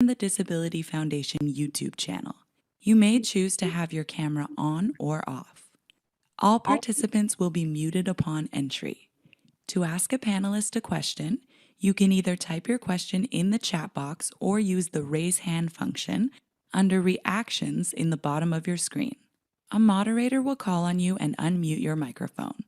the Disability Foundation YouTube channel. You may choose to have your camera on or off. All participants will be muted upon entry. To ask a panelist a question, you can either type your question in the chat box or use the raise hand function under reactions in the bottom of your screen. A moderator will call on you and unmute your microphone.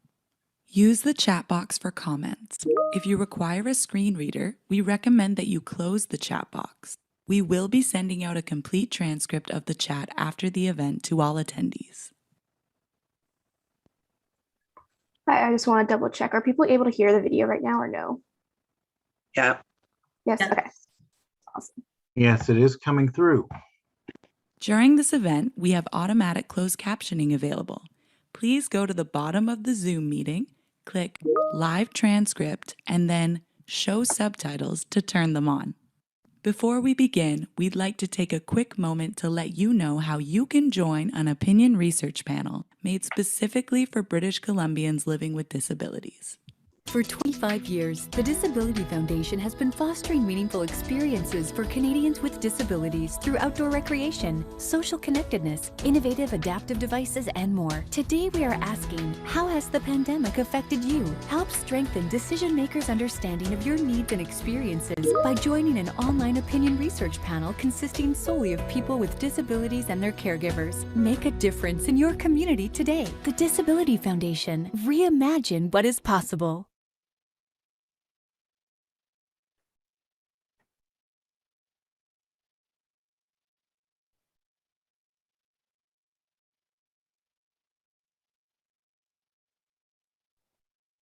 Use the chat box for comments. If you require a screen reader, we recommend that you close the chat box. We will be sending out a complete transcript of the chat after the event to all attendees. Hi, I just want to double check. Are people able to hear the video right now or no? Yeah. Yes, okay. Awesome. Yes, it is coming through. During this event, we have automatic closed captioning available. Please go to the bottom of the Zoom meeting, click Live Transcript, and then Show Subtitles to turn them on. Before we begin, we'd like to take a quick moment to let you know how you can join an opinion research panel made specifically for British Columbians living with disabilities. For 25 years, the Disability Foundation has been fostering meaningful experiences for Canadians with disabilities through outdoor recreation, social connectedness, innovative adaptive devices, and more. Today we are asking, how has the pandemic affected you? Help strengthen decision makers' understanding of your needs and experiences by joining an online opinion research panel consisting solely of people with disabilities and their caregivers. Make a difference in your community today. The Disability Foundation. Reimagine what is possible.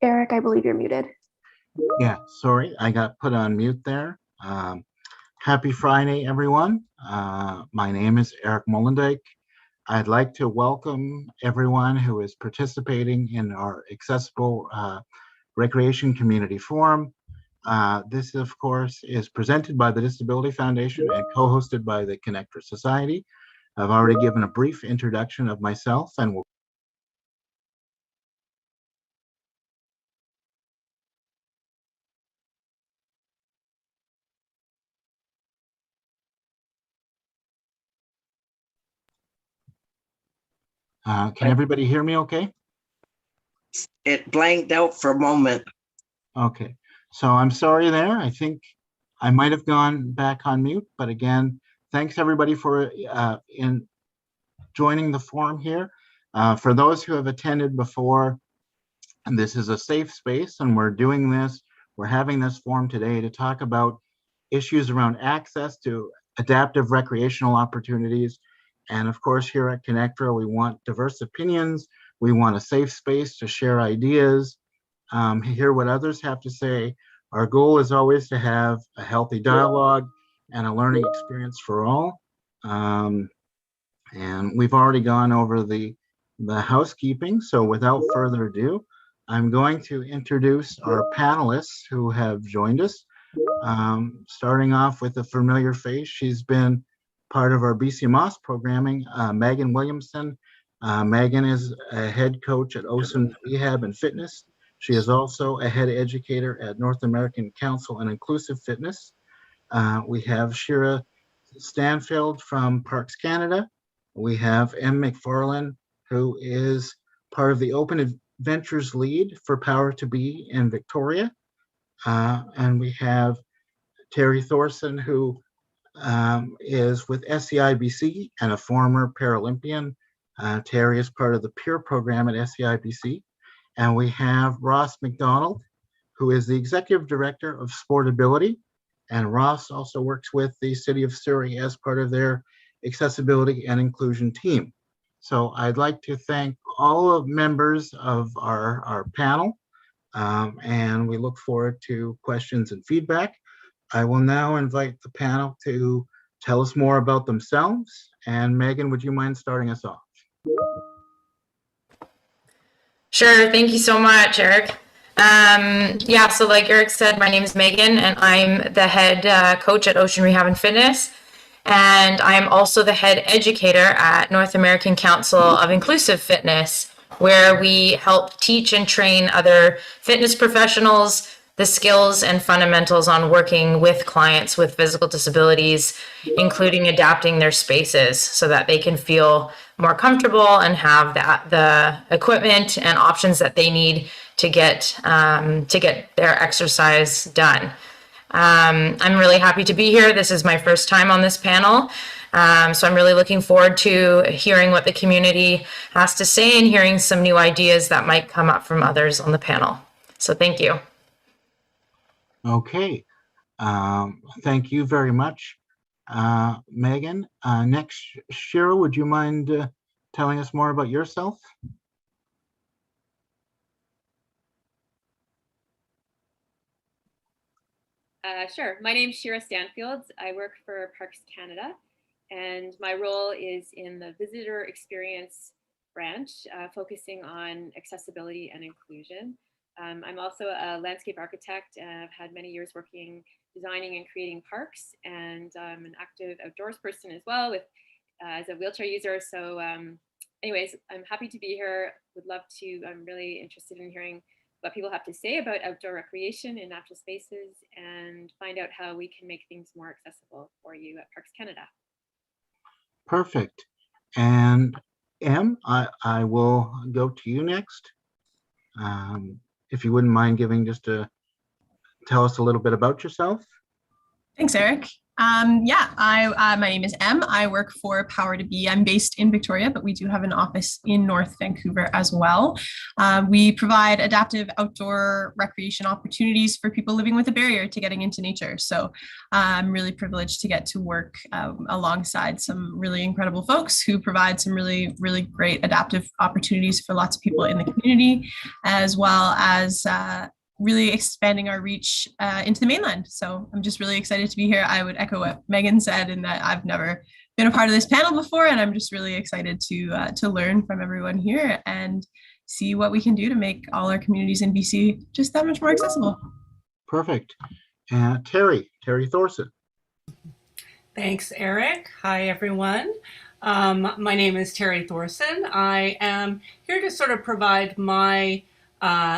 Eric, I believe you're muted. Yeah, sorry, I got put on mute there. Happy Friday, everyone. My name is Eric Mollendijk. I'd like to welcome everyone who is participating in our Accessible Recreation Community Forum. This, of course, is presented by the Disability Foundation and co-hosted by the ConnecTra Society. I've already given a brief introduction of myself and will can everybody hear me okay? It blanked out for a moment. Okay, so I'm sorry there. I think I might have gone back on mute, but again, thanks everybody for in joining the forum here. For those who have attended before, and this is a safe space, and we're having this forum today to talk about issues around access to adaptive recreational opportunities. And of course, here at ConnecTra, we want diverse opinions. We want a safe space to share ideas, hear what others have to say. Our goal is always to have a healthy dialogue and a learning experience for all. And we've already gone over the housekeeping. So without further ado, I'm going to introduce our panelists who have joined us. Starting off with a familiar face. She's been part of our BC Moss programming, Megan Williamson. Megan is a head coach at Ocean Rehab and Fitness. She is also a head educator at North American Council on Inclusive Fitness. We have Shira Stanfield from Parks Canada. We have M. McFarlane, who is part of the Open Adventures lead for Power to Be in Victoria. And we have Terry Thorson, who is with SEI BC and a former Paralympian. Terry is part of the peer program at SEI BC. And we have Ross McDonald, who is the executive director of SportAbility. And Ross also works with the City of Surrey as part of their accessibility and inclusion team. So I'd like to thank all of members of our panel, and we look forward to questions and feedback. I will now invite the panel to tell us more about themselves. And Megan, would you mind starting us off? Sure, thank you so much, Eric. Yeah, so like Eric said, my name is Megan and I'm the head coach at Ocean Rehab and Fitness. And I'm also the head educator at North American Council of Inclusive Fitness, where we help teach and train other fitness professionals the skills and fundamentals on working with clients with physical disabilities, including adapting their spaces so that they can feel more comfortable and have the equipment and options that they need to get their exercise done. I'm really happy to be here. This is my first time on this panel. So I'm really looking forward to hearing what the community has to say and hearing some new ideas that might come up from others on the panel. So thank you. Okay, thank you very much, Megan. Next, Shira, would you mind telling us more about yourself? Sure. My name is Shira Stanfield. I work for Parks Canada, and my role is in the visitor experience branch, focusing on accessibility and inclusion. I'm also a landscape architect, and I've had many years working, designing and creating parks, and I'm an active outdoors person as well, with as a wheelchair user. So anyways, I'm happy to be here. Would love to, I'm really interested in hearing what people have to say about outdoor recreation in natural spaces and find out how we can make things more accessible for you at Parks Canada. Perfect. And Em, I will go to you next. If you wouldn't mind giving tell us a little bit about yourself. Thanks, Eric. Yeah, my name is Em. I work for Power to Be. I'm based in Victoria, but we do have an office in North Vancouver as well. We provide adaptive outdoor recreation opportunities for people living with a barrier to getting into nature. So I'm really privileged to get to work alongside some really incredible folks who provide some really, really great adaptive opportunities for lots of people in the community, as well as really expanding our reach into the mainland. So I'm just really excited to be here. I would echo what Megan said in that I've never been a part of this panel before, and I'm just really excited to learn from everyone here and see what we can do to make all our communities in BC just that much more accessible. Perfect. And Terry Thorson. Thanks, Eric. Hi, everyone. My name is Terry Thorson. I am here to sort of provide my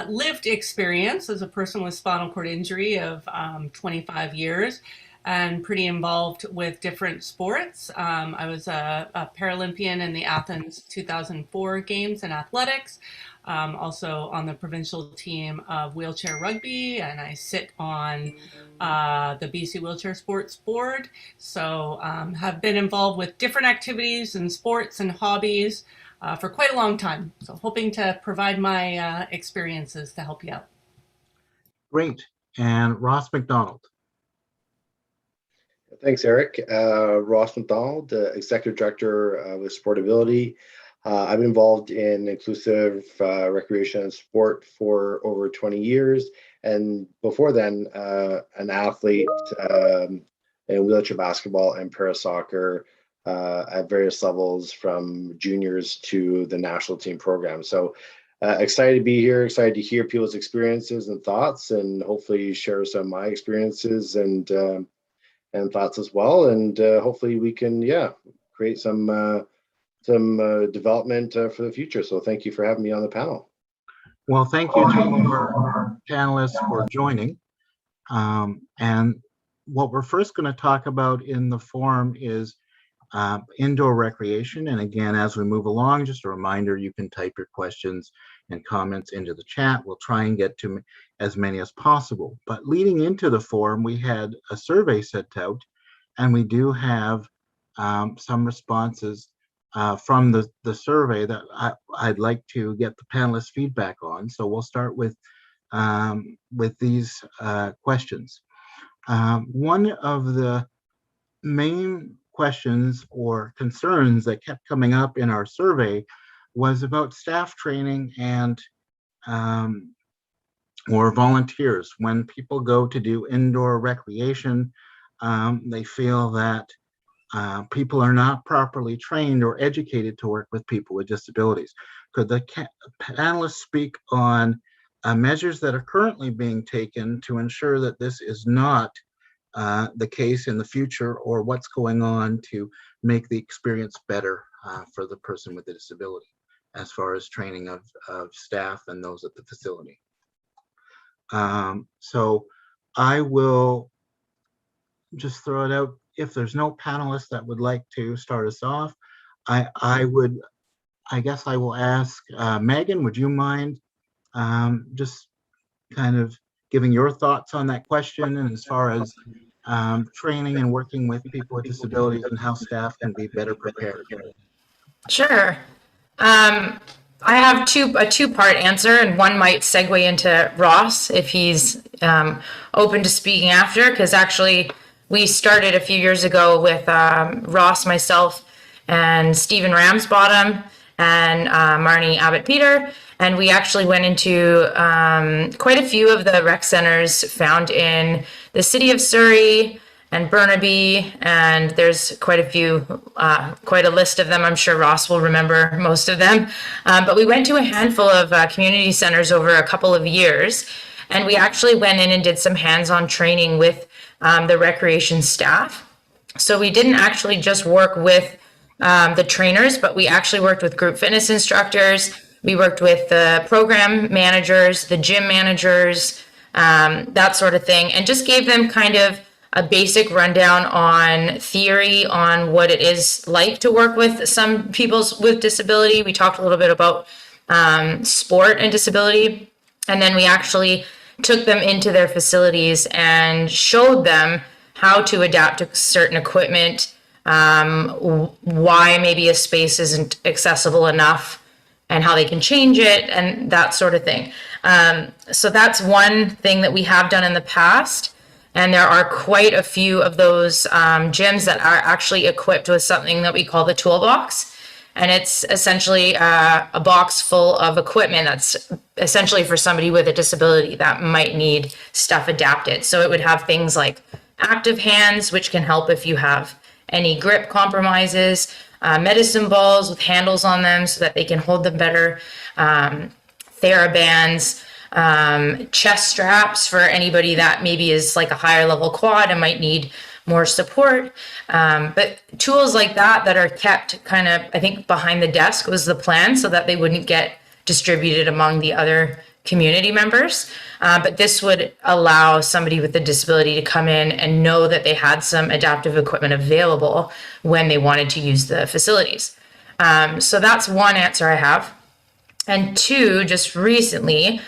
lived experience as a person with spinal cord injury of 25 years and pretty involved with different sports. I was a Paralympian in the Athens 2004 Games in athletics, also on the provincial team of wheelchair rugby, and I sit on the BC Wheelchair Sports Board. So have been involved with different activities and sports and hobbies for quite a long time. So hoping to provide my experiences to help you out. Great. And Ross McDonald. Thanks, Eric. Ross McDonald, Executive Director with SportAbility. I've been involved in inclusive recreation and sport for over 20 years. And before then, an athlete in wheelchair basketball and para soccer at various levels, from juniors to the national team program. So excited to be here, excited to hear people's experiences and thoughts, and hopefully share some of my experiences and thoughts as well. And hopefully we can, create some development for the future. So thank you for having me on the panel. Well, thank you to our panelists for joining. And what we're first going to talk about in the forum is indoor recreation. And again, as we move along, just a reminder, you can type your questions and comments into the chat. We'll try and get to as many as possible. But leading into the forum, we had a survey sent out, and we do have some responses from the survey that I'd like to get the panelists' feedback on. So we'll start with these questions. One of the main questions or concerns that kept coming up in our survey was about staff training and or volunteers. When people go to do indoor recreation, they feel that people are not properly trained or educated to work with people with disabilities. Could the panelists speak on measures that are currently being taken to ensure that this is not the case in the future, or what's going on to make the experience better for the person with a disability as far as training of staff and those at the facility? So I will just throw it out. If there's no panelists that would like to start us off, I guess I will ask Megan, would you mind just kind of giving your thoughts on that question, and as far as training and working with people with disabilities and how staff can be better prepared? Sure. I have a two-part answer, and one might segue into Ross if he's open to speaking after, because actually we started a few years ago with Ross, myself, and Stephen Ramsbottom and Marnie Abbott-Peter, and we actually went into quite a few of the rec centers found in the City of Surrey and Burnaby, and there's quite a few, quite a list of them. I'm sure Ross will remember most of them. But we went to a handful of community centers over a couple of years, and we actually went in and did some hands-on training with the recreation staff. So we didn't actually just work with the trainers, but we actually worked with group fitness instructors. We worked with the program managers, the gym managers, that sort of thing, and just gave them kind of a basic rundown on theory on what it is like to work with some people with disability. We talked a little bit about sport and disability, and then we actually took them into their facilities and showed them how to adapt to certain equipment, why maybe a space isn't accessible enough, and how they can change it, and that sort of thing. So that's one thing that we have done in the past. And there are quite a few of those gyms that are actually equipped with something that we call the toolbox. And it's essentially a box full of equipment that's essentially for somebody with a disability that might need stuff adapted. So it would have things like active hands, which can help if you have any grip compromises, medicine balls with handles on them so that they can hold them better, TheraBands, chest straps for anybody that maybe is like a higher level quad and might need more support. But tools like that are kept kind of, I think, behind the desk was the plan so that they wouldn't get distributed among the other community members. But this would allow somebody with a disability to come in and know that they had some adaptive equipment available when they wanted to use the facilities. So that's one answer I have. And two, just recently,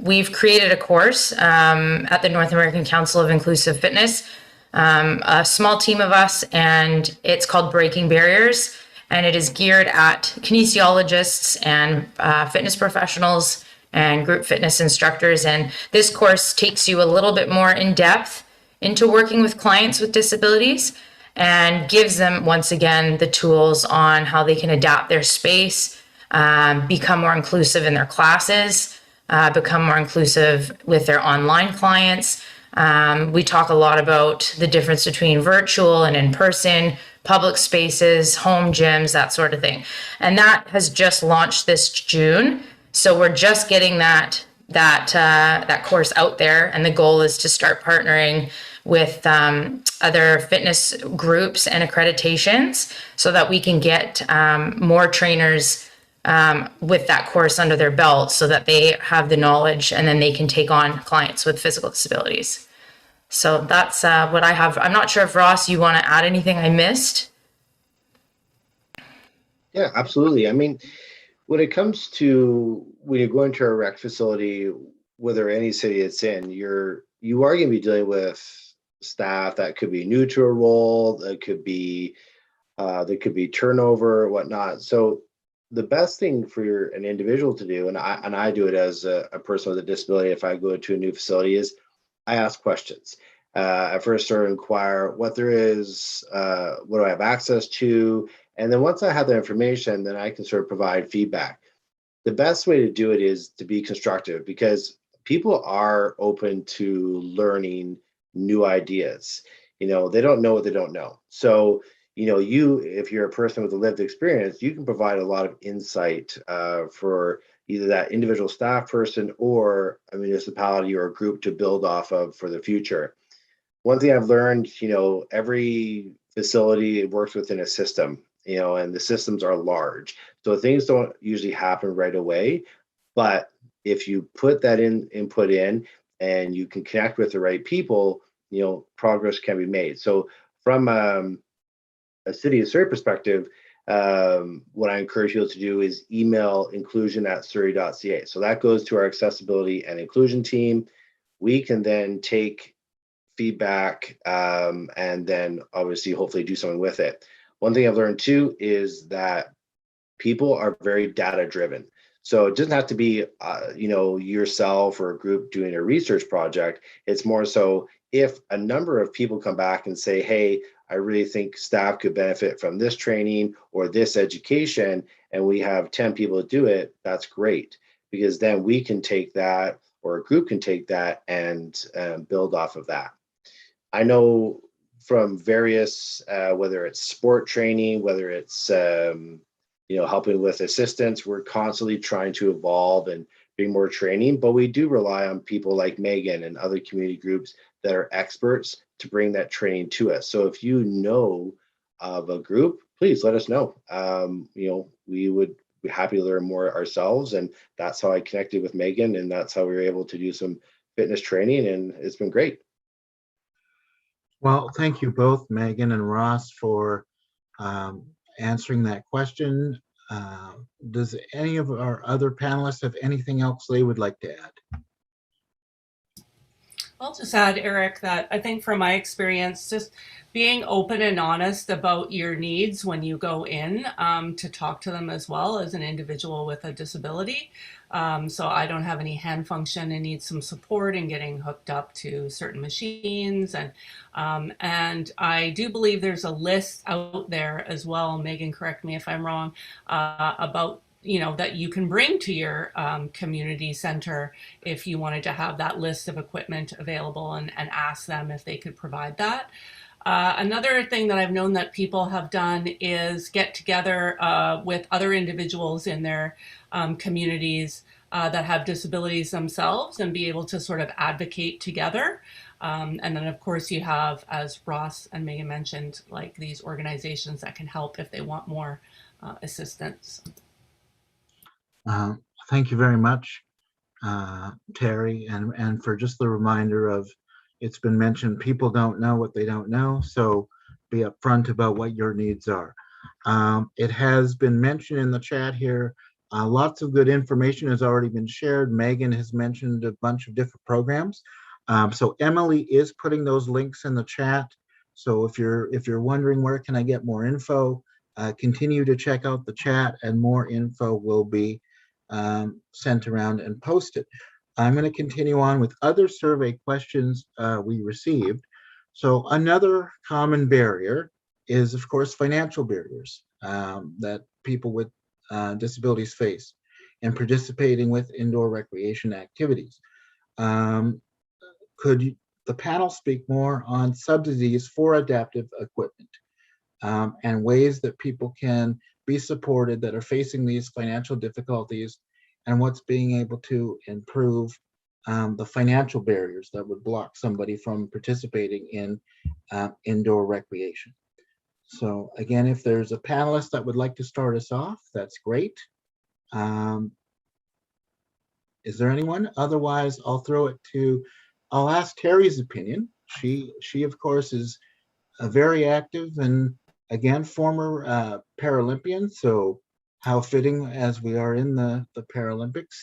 we've created a course at the North American Council of Inclusive Fitness, a small team of us, and it's called Breaking Barriers, and it is geared at kinesiologists and fitness professionals and group fitness instructors. And this course takes you a little bit more in depth into working with clients with disabilities and gives them, once again, the tools on how they can adapt their space, become more inclusive in their classes, become more inclusive with their online clients. We talk a lot about the difference between virtual and in-person, public spaces, home gyms, that sort of thing. And that has just launched this June. So we're just getting that course out there. And the goal is to start partnering with other fitness groups and accreditations so that we can get more trainers with that course under their belt so that they have the knowledge and then they can take on clients with physical disabilities. So that's what I have. I'm not sure if Ross, you want to add anything I missed? Yeah, absolutely. I mean, when it comes to when you're going to a rec facility, whether any city it's in, you are going to be dealing with staff that could be new to a role, that could be turnover, whatnot. So the best thing for an individual to do, and I do it as a person with a disability, if I go to a new facility, is I ask questions. I first sort of inquire what there is, what do I have access to, and then once I have that information, then I can sort of provide feedback. The best way to do it is to be constructive, because people are open to learning new ideas. They don't know what they don't know. So if you're a person with a lived experience, you can provide a lot of insight for either that individual staff person or a municipality or a group to build off of for the future. One thing I've learned, every facility works within a system, and the systems are large. So things don't usually happen right away, but if you put that input in and you can connect with the right people, progress can be made. So from a City of Surrey perspective, what I encourage people to do is email inclusion@surrey.ca. So that goes to our accessibility and inclusion team. We can then take feedback and then obviously hopefully do something with it. One thing I've learned too is that people are very data driven. So it doesn't have to be, yourself or a group doing a research project. It's more so if a number of people come back and say, hey, I really think staff could benefit from this training or this education, and we have 10 people to do it, that's great. Because then we can take that, or a group can take that and build off of that. I know from various, whether it's sport training, whether it's helping with assistance, we're constantly trying to evolve and bring more training, but we do rely on people like Megan and other community groups that are experts to bring that training to us. So if you know of a group, please let us know. We would be happy to learn more ourselves, and that's how I connected with Megan, and that's how we were able to do some fitness training, and it's been great. Well, thank you both, Megan and Ross, for answering that question. Does any of our other panelists have anything else they would like to add? I'll just add, Eric, that I think from my experience, just being open and honest about your needs when you go in to talk to them as well as an individual with a disability. So I don't have any hand function and need some support in getting hooked up to certain machines. And I do believe there's a list out there as well, Megan, correct me if I'm wrong, about that you can bring to your community center if you wanted to have that list of equipment available and ask them if they could provide that. Another thing that I've known that people have done is get together with other individuals in their communities that have disabilities themselves and be able to sort of advocate together. And then of course you have, as Ross and Megan mentioned, like these organizations that can help if they want more assistance. Thank you very much, Terry, and for just the reminder of, it's been mentioned, people don't know what they don't know, so be upfront about what your needs are. It has been mentioned in the chat here, lots of good information has already been shared. Megan has mentioned a bunch of different programs. So Emily is putting those links in the chat. So if you're wondering where can I get more info, continue to check out the chat and more info will be sent around and posted. I'm going to continue on with other survey questions we received. So another common barrier is, of course, financial barriers that people with disabilities face in participating with indoor recreation activities. Could the panel speak more on subsidies for adaptive equipment and ways that people can be supported that are facing these financial difficulties, and what's being able to improve the financial barriers that would block somebody from participating in indoor recreation? So again, if there's a panelist that would like to start us off, that's great. Is there anyone? Otherwise, I'll ask Terry's opinion. She of course is very active and again, former Paralympian, so how fitting as we are in the Paralympics,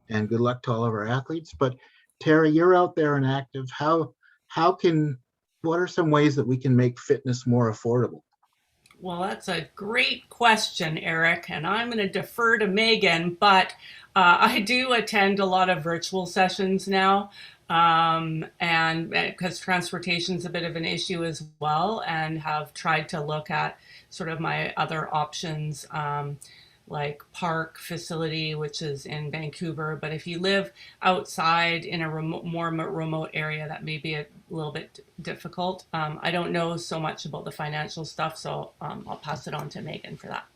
and good luck to all of our athletes. But Terry, you're out there and active. What are some ways that we can make fitness more affordable? Well, that's a great question, Eric, and I'm going to defer to Megan, but I do attend a lot of virtual sessions now, and because transportation is a bit of an issue as well, and have tried to look at sort of my other options, like park facility, which is in Vancouver. But if you live outside in a more remote area, that may be a little bit difficult. I don't know so much about the financial stuff, so I'll pass it on to Megan for that.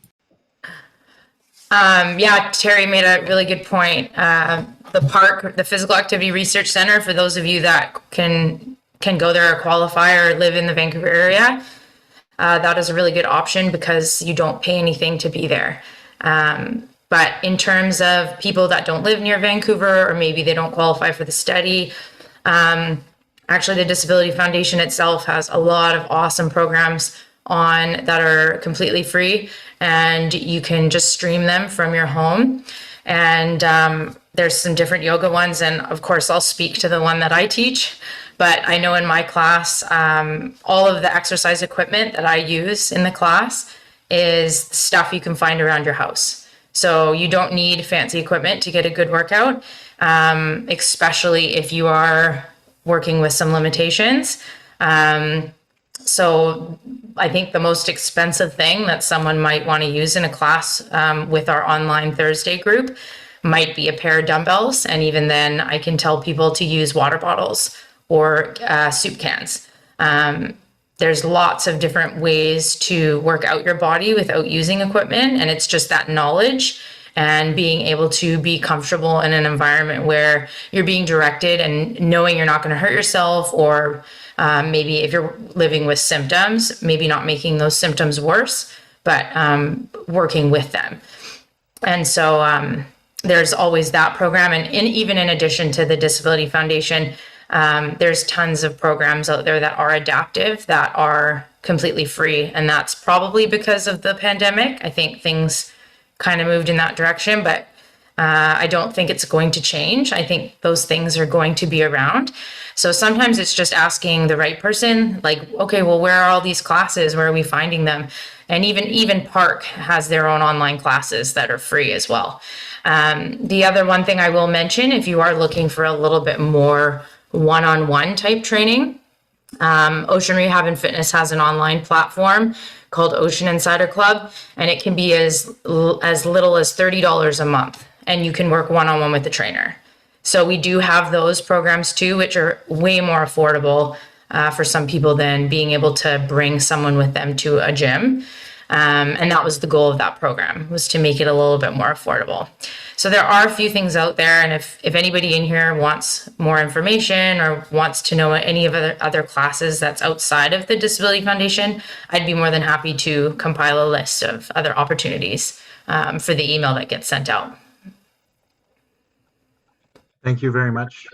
Yeah, Terry made a really good point. The park, the Physical Activity Research Center, for those of you that can go there or qualify or live in the Vancouver area, that is a really good option because you don't pay anything to be there. But in terms of people that don't live near Vancouver, or maybe they don't qualify for the study, actually the Disability Foundation itself has a lot of awesome programs on that are completely free, and you can just stream them from your home. And there's some different yoga ones, and of course I'll speak to the one that I teach. But I know in my class, all of the exercise equipment that I use in the class is stuff you can find around your house. So you don't need fancy equipment to get a good workout, especially if you are working with some limitations. So I think the most expensive thing that someone might want to use in a class with our online Thursday group might be a pair of dumbbells. And even then I can tell people to use water bottles or soup cans. There's lots of different ways to work out your body without using equipment. And it's just that knowledge and being able to be comfortable in an environment where you're being directed and knowing you're not going to hurt yourself, or maybe if you're living with symptoms, maybe not making those symptoms worse, but working with them. And so there's always that program. And even in addition to the Disability Foundation, there's tons of programs out there that are adaptive, that are completely free. And that's probably because of the pandemic. I think things kind of moved in that direction, but I don't think it's going to change. I think those things are going to be around. So sometimes it's just asking the right person, like, okay, well, where are all these classes? Where are we finding them? And even Park has their own online classes that are free as well. The other one thing I will mention, if you are looking for a little bit more one-on-one type training, Ocean Rehab and Fitness has an online platform called Ocean Insider Club, and it can be as little as $30 a month, and you can work one-on-one with the trainer. So we do have those programs too, which are way more affordable for some people than being able to bring someone with them to a gym. And that was the goal of that program, was to make it a little bit more affordable. So there are a few things out there, and if anybody in here wants more information or wants to know any of other classes that's outside of the Disability Foundation, I'd be more than happy to compile a list of other opportunities for the email that gets sent out. Thank you very much,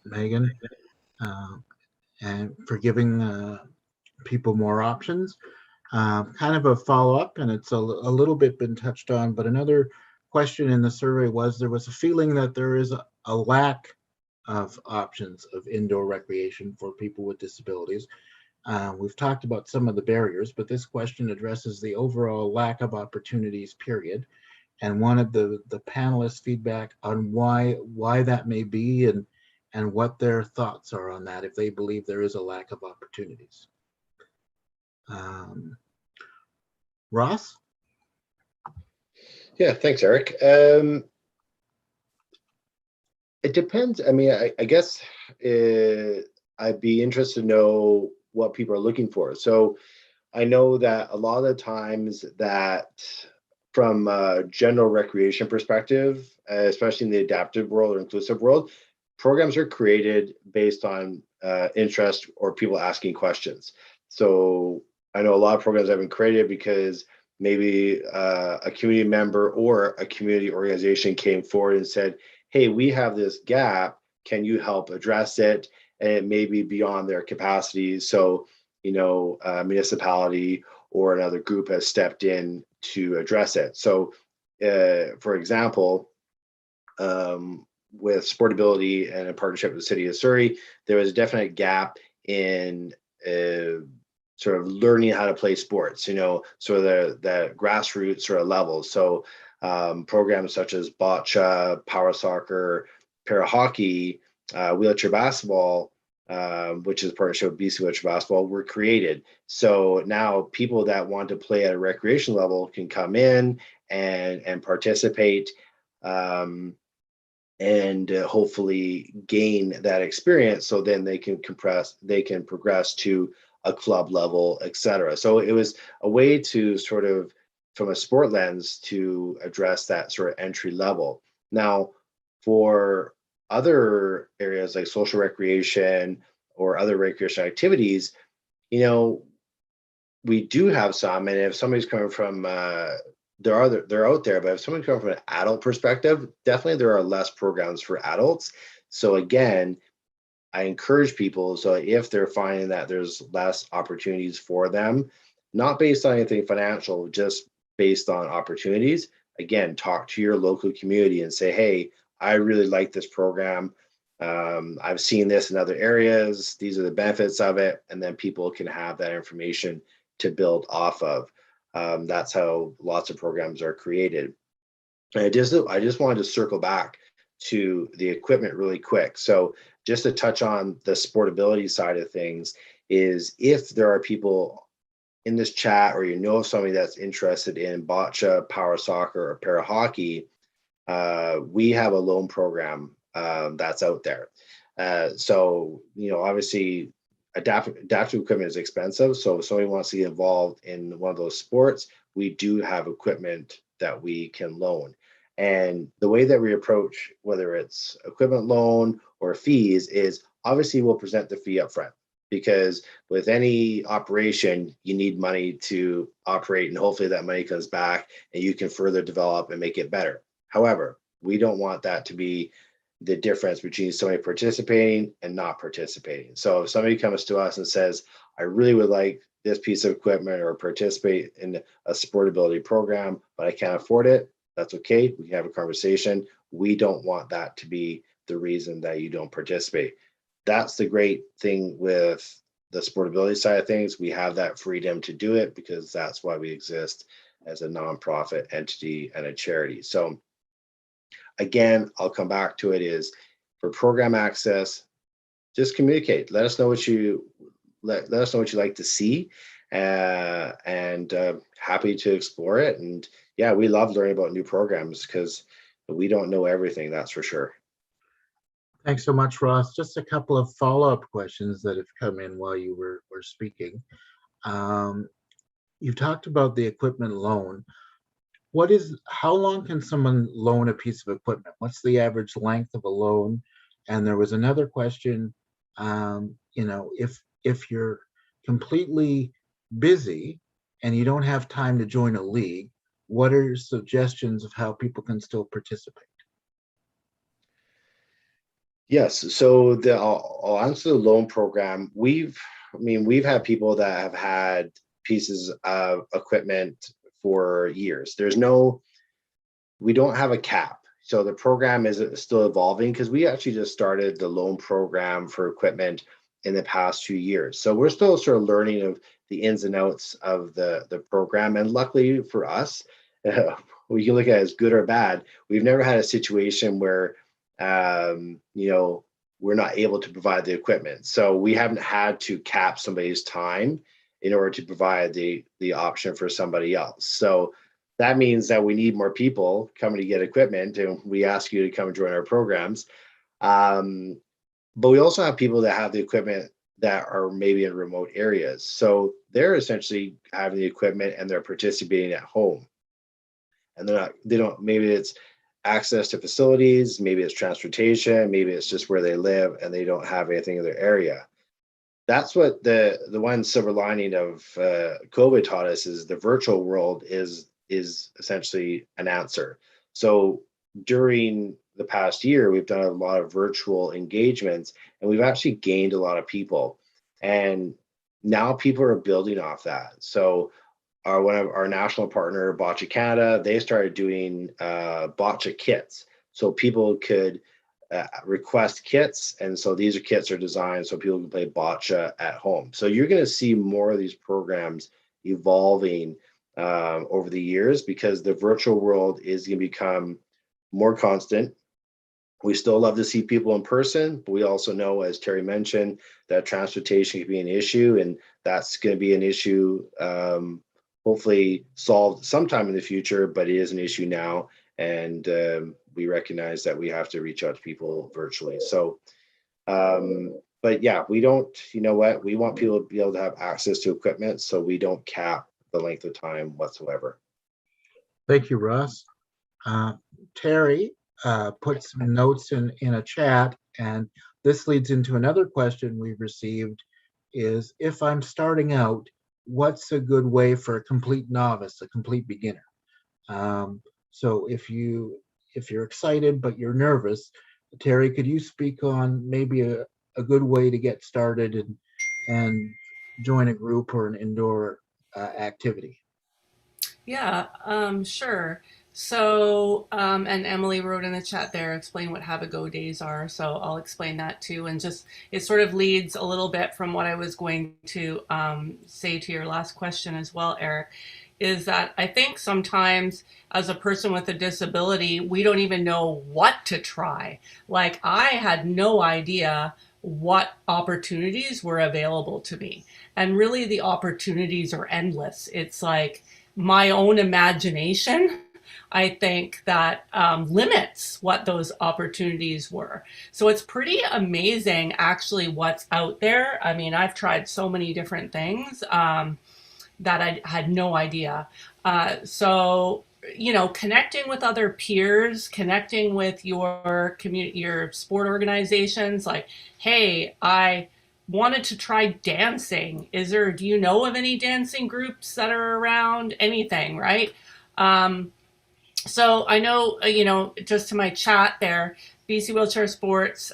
Megan, and for giving people more options. Kind of a follow-up, and it's a little bit been touched on, but another question in the survey was there was a feeling that there is a lack of options of indoor recreation for people with disabilities. We've talked about some of the barriers, but this question addresses the overall lack of opportunities, period, and wanted the panelists' feedback on why that may be, and what their thoughts are on that, if they believe there is a lack of opportunities. Ross? Yeah, thanks, Eric. It depends. I mean, I guess I'd be interested to know what people are looking for. So I know that a lot of the times that from a general recreation perspective, especially in the adaptive world or inclusive world, programs are created based on interest or people asking questions. So I know a lot of programs have been created because maybe a community member or a community organization came forward and said, hey, we have this gap, can you help address it? And it may be beyond their capacity. So, you know, a municipality or another group has stepped in to address it. So, for example, with SportAbility and in partnership with the City of Surrey, there was a definite gap in sort of learning how to play sports, you know, sort of the grassroots sort of levels. So programs such as bocce, power soccer, para hockey, wheelchair basketball, which is a partnership with BC Wheelchair Basketball, were created. So now people that want to play at a recreation level can come in and participate and hopefully gain that experience. So then they can progress to a club level, etc. So it was a way to sort of, from a sport lens, to address that sort of entry level. Now, for other areas like social recreation or other recreational activities, you know, we do have some, and if somebody's coming from they're out there, but if someone comes from an adult perspective, definitely there are less programs for adults. So again, I encourage people, so if they're finding that there's less opportunities for them, not based on anything financial, just based on opportunities, again, talk to your local community and say, hey, I really like this program. I've seen this in other areas. These are the benefits of it. And then people can have that information to build off of. That's how lots of programs are created. And I just wanted to circle back to the equipment really quick. So just to touch on the sportability side of things is if there are people in this chat or you know of somebody that's interested in bocce, power soccer, or para hockey, we have a loan program that's out there. So, obviously adaptive equipment is expensive. So if somebody wants to get involved in one of those sports, we do have equipment that we can loan. And the way that we approach, whether it's equipment loan or fees, is obviously we'll present the fee up front, because with any operation, you need money to operate, and hopefully that money comes back and you can further develop and make it better. However, we don't want that to be the difference between somebody participating and not participating. So if somebody comes to us and says, I really would like this piece of equipment or participate in a sportability program, but I can't afford it, that's okay. We can have a conversation. We don't want that to be the reason that you don't participate. That's the great thing with the sportability side of things. We have that freedom to do it because that's why we exist as a nonprofit entity and a charity. So again, I'll come back to it, is for program access, just communicate. Let us know what you let us know what you like to see, and happy to explore it. And yeah, we love learning about new programs because we don't know everything, that's for sure. Thanks so much, Ross. Just a couple of follow-up questions that have come in while you were speaking. You talked about the equipment loan. How long can someone loan a piece of equipment? What's the average length of a loan? And there was another question, if you're completely busy and you don't have time to join a league, what are your suggestions of how people can still participate? Yes, so I'll answer the loan program. We've had people that have had pieces of equipment for years. We don't have a cap. So the program is still evolving because we actually just started the loan program for equipment in the past 2 years. So we're still sort of learning of the ins and outs of the program. And luckily for us, we can look at it as good or bad. We've never had a situation where, we're not able to provide the equipment. So we haven't had to cap somebody's time in order to provide the option for somebody else. So that means that we need more people coming to get equipment, and we ask you to come and join our programs. But we also have people that have the equipment that are maybe in remote areas. So they're essentially having the equipment and they're participating at home. And maybe it's access to facilities, maybe it's transportation, maybe it's just where they live and they don't have anything in their area. That's what the one silver lining of COVID taught us, is the virtual world is essentially an answer. So during the past year, we've done a lot of virtual engagements and we've actually gained a lot of people. And now people are building off that. So one of our national partner, Bocce Canada, they started doing bocce kits. So people could request kits, and so these kits are designed so people can play bocce at home. So you're going to see more of these programs evolving over the years, because the virtual world is going to become more constant. We still love to see people in person, but we also know, as Terry mentioned, that transportation can be an issue, and that's going to be an issue hopefully solved sometime in the future, but it is an issue now. And we recognize that we have to reach out to people virtually. So, but yeah, we don't, we want people to be able to have access to equipment, so we don't cap the length of time whatsoever. Thank you, Russ. Terry put some notes in a chat, and this leads into another question we've received, is if I'm starting out, what's a good way for a complete novice, a complete beginner? So if you're excited but you're nervous, Terry, could you speak on maybe a good way to get started and join a group or an indoor activity? Yeah, sure. So, and Emily wrote in the chat there, explain what have a go days are. So I'll explain that too. And just, it sort of leads a little bit from what I was going to say to your last question as well, Eric, is that I think sometimes as a person with a disability, we don't even know what to try. Like I had no idea what opportunities were available to me. And really the opportunities are endless. It's like, my own imagination, I think, that limits what those opportunities were. So it's pretty amazing actually what's out there. I mean, I've tried so many different things that I had no idea. So, you know, connecting with other peers, connecting with your community, your sport organizations, like, hey, I wanted to try dancing. Do you know of any dancing groups that are around? Anything, right? So I know, you know, just to my chat there, BC Wheelchair Sports,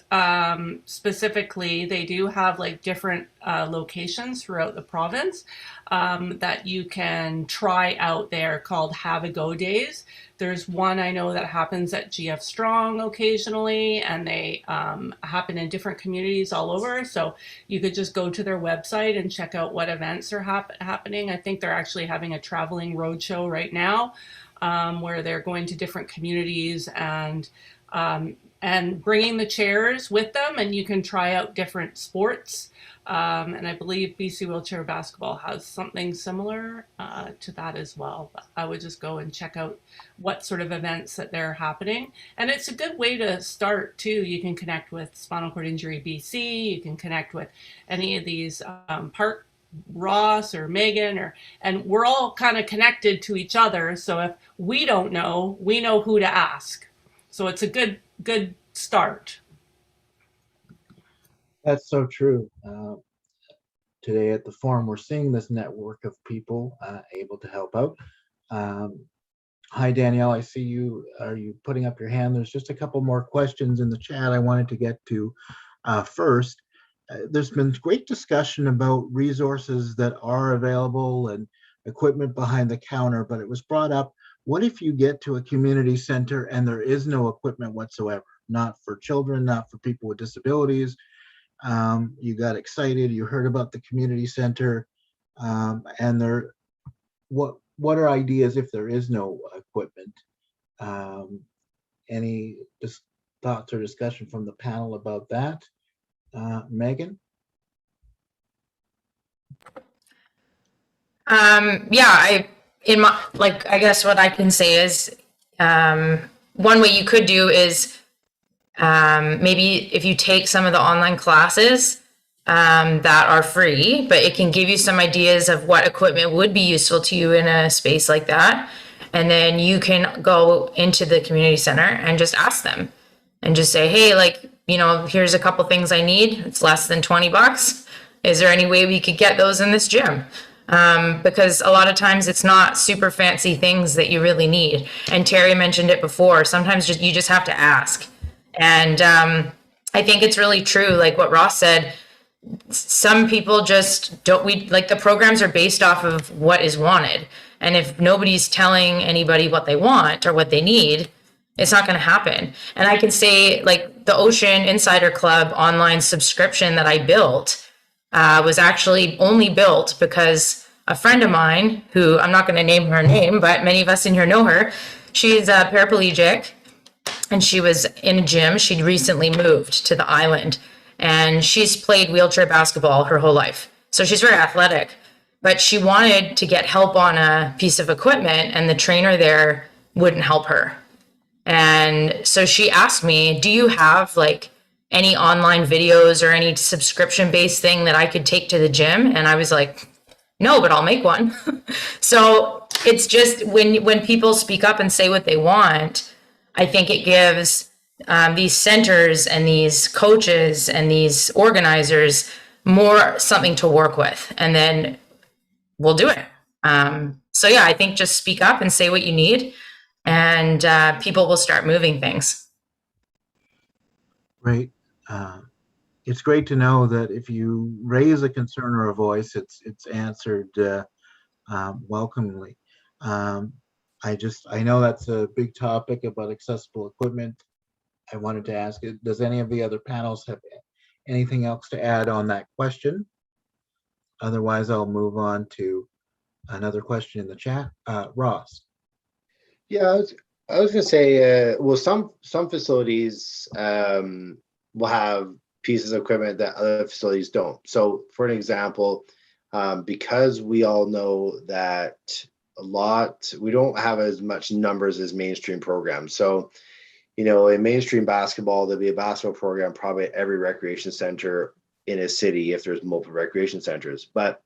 specifically, they do have like different locations throughout the province that you can try out there called Have a Go Days. There's one I know that happens at GF Strong occasionally, and they happen in different communities all over. So you could just go to their website and check out what events are happening. I think they're actually having a traveling roadshow right now where they're going to different communities and bringing the chairs with them, and you can try out different sports. And I believe BC Wheelchair Basketball has something similar to that as well. But I would just go and check out what sort of events that they're happening. And it's a good way to start too. You can connect with Spinal Cord Injury BC. You can connect with any of these Park Ross or Megan, and we're all kind of connected to each other. So if we don't know, we know who to ask. So it's a good start. That's so true. Today at the forum, we're seeing this network of people able to help out. Hi, Danielle, I see you. Are you putting up your hand? There's just a couple more questions in the chat I wanted to get to first. There's been great discussion about resources that are available and equipment behind the counter, but it was brought up, what if you get to a community center and there is no equipment whatsoever? Not for children, not for people with disabilities. You got excited, you heard about the community center, and what are ideas if there is no equipment? Any just thoughts or discussion from the panel about that? Megan? Yeah, I guess what I can say is, one way you could do is maybe if you take some of the online classes that are free, but it can give you some ideas of what equipment would be useful to you in a space like that. And then you can go into the community center and just ask them and just say, hey, like, you know, here's a couple things I need. It's less than $20. Is there any way we could get those in this gym? Because a lot of times it's not super fancy things that you really need. And Terry mentioned it before. Sometimes you just have to ask. And I think it's really true, like what Ross said. Some people just don't. Like the programs are based off of what is wanted. And if nobody's telling anybody what they want or what they need, it's not going to happen. And I can say, like, the Ocean Insider Club online subscription that I built was actually only built because a friend of mine, who I'm not going to name her name, but many of us in here know her, she's a paraplegic, and she was in a gym. She'd recently moved to the island, and she's played wheelchair basketball her whole life. So she's very athletic, but she wanted to get help on a piece of equipment, and the trainer there wouldn't help her. And so she asked me, do you have like any online videos or any subscription-based thing that I could take to the gym? And I was like, no, but I'll make one. So it's just when people speak up and say what they want, I think it gives these centers and these coaches and these organizers more something to work with, and then we'll do it. So yeah, I think just speak up and say what you need, and people will start moving things. Great. It's great to know that if you raise a concern or a voice, it's answered welcomely. I know that's a big topic about accessible equipment. I wanted to ask, does any of the other panels have anything else to add on that question? Otherwise, I'll move on to another question in the chat. Ross. Yeah, I was gonna say, well, some facilities will have pieces of equipment that other facilities don't. So, for an example, because we all know that we don't have as much numbers as mainstream programs. So, in mainstream basketball, there'll be a basketball program probably at every recreation center in a city if there's multiple recreation centers. But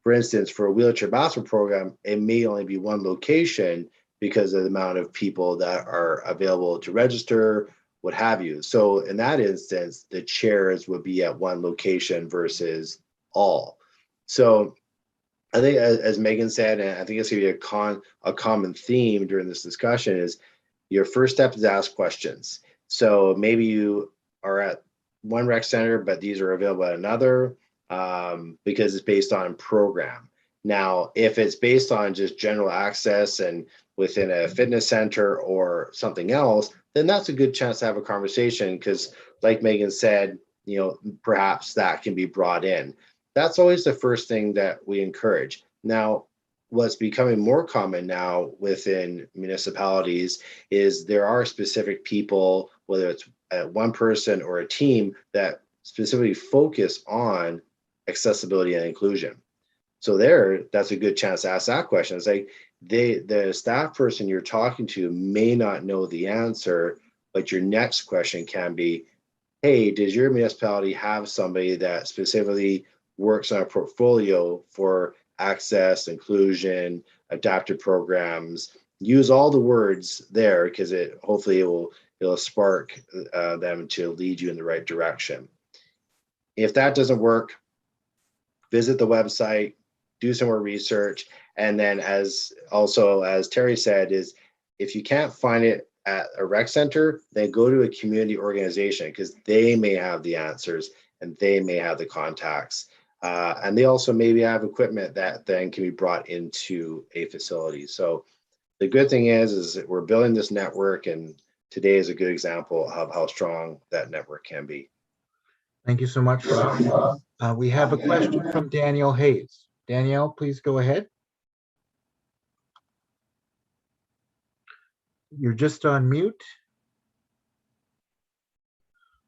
for instance, for a wheelchair basketball program, it may only be one location because of the amount of people that are available to register, what have you. So in that instance, the chairs would be at one location versus all. So I think, as Megan said, and I think it's going to be a common theme during this discussion, is your first step is ask questions. So maybe you are at one rec center, but these are available at another because it's based on program. Now, if it's based on just general access and within a fitness center or something else, then that's a good chance to have a conversation because, like Megan said, perhaps that can be brought in. That's always the first thing that we encourage. Now, what's becoming more common now within municipalities is there are specific people, whether it's one person or a team, that specifically focus on accessibility and inclusion. So that's a good chance to ask that question. It's like the staff person you're talking to may not know the answer, but your next question can be, hey, does your municipality have somebody that specifically works on a portfolio for access, inclusion, adaptive programs? Use all the words there because hopefully it'll spark them to lead you in the right direction. If that doesn't work, visit the website, do some more research, and then as Terry said, is if you can't find it at a rec center, then go to a community organization because they may have the answers and they may have the contacts. And they also maybe have equipment that then can be brought into a facility. So the good thing is that we're building this network, and today is a good example of how strong that network can be. Thank you so much, Rob. We have a question from Danielle Hayes. Danielle, please go ahead. You're just on mute.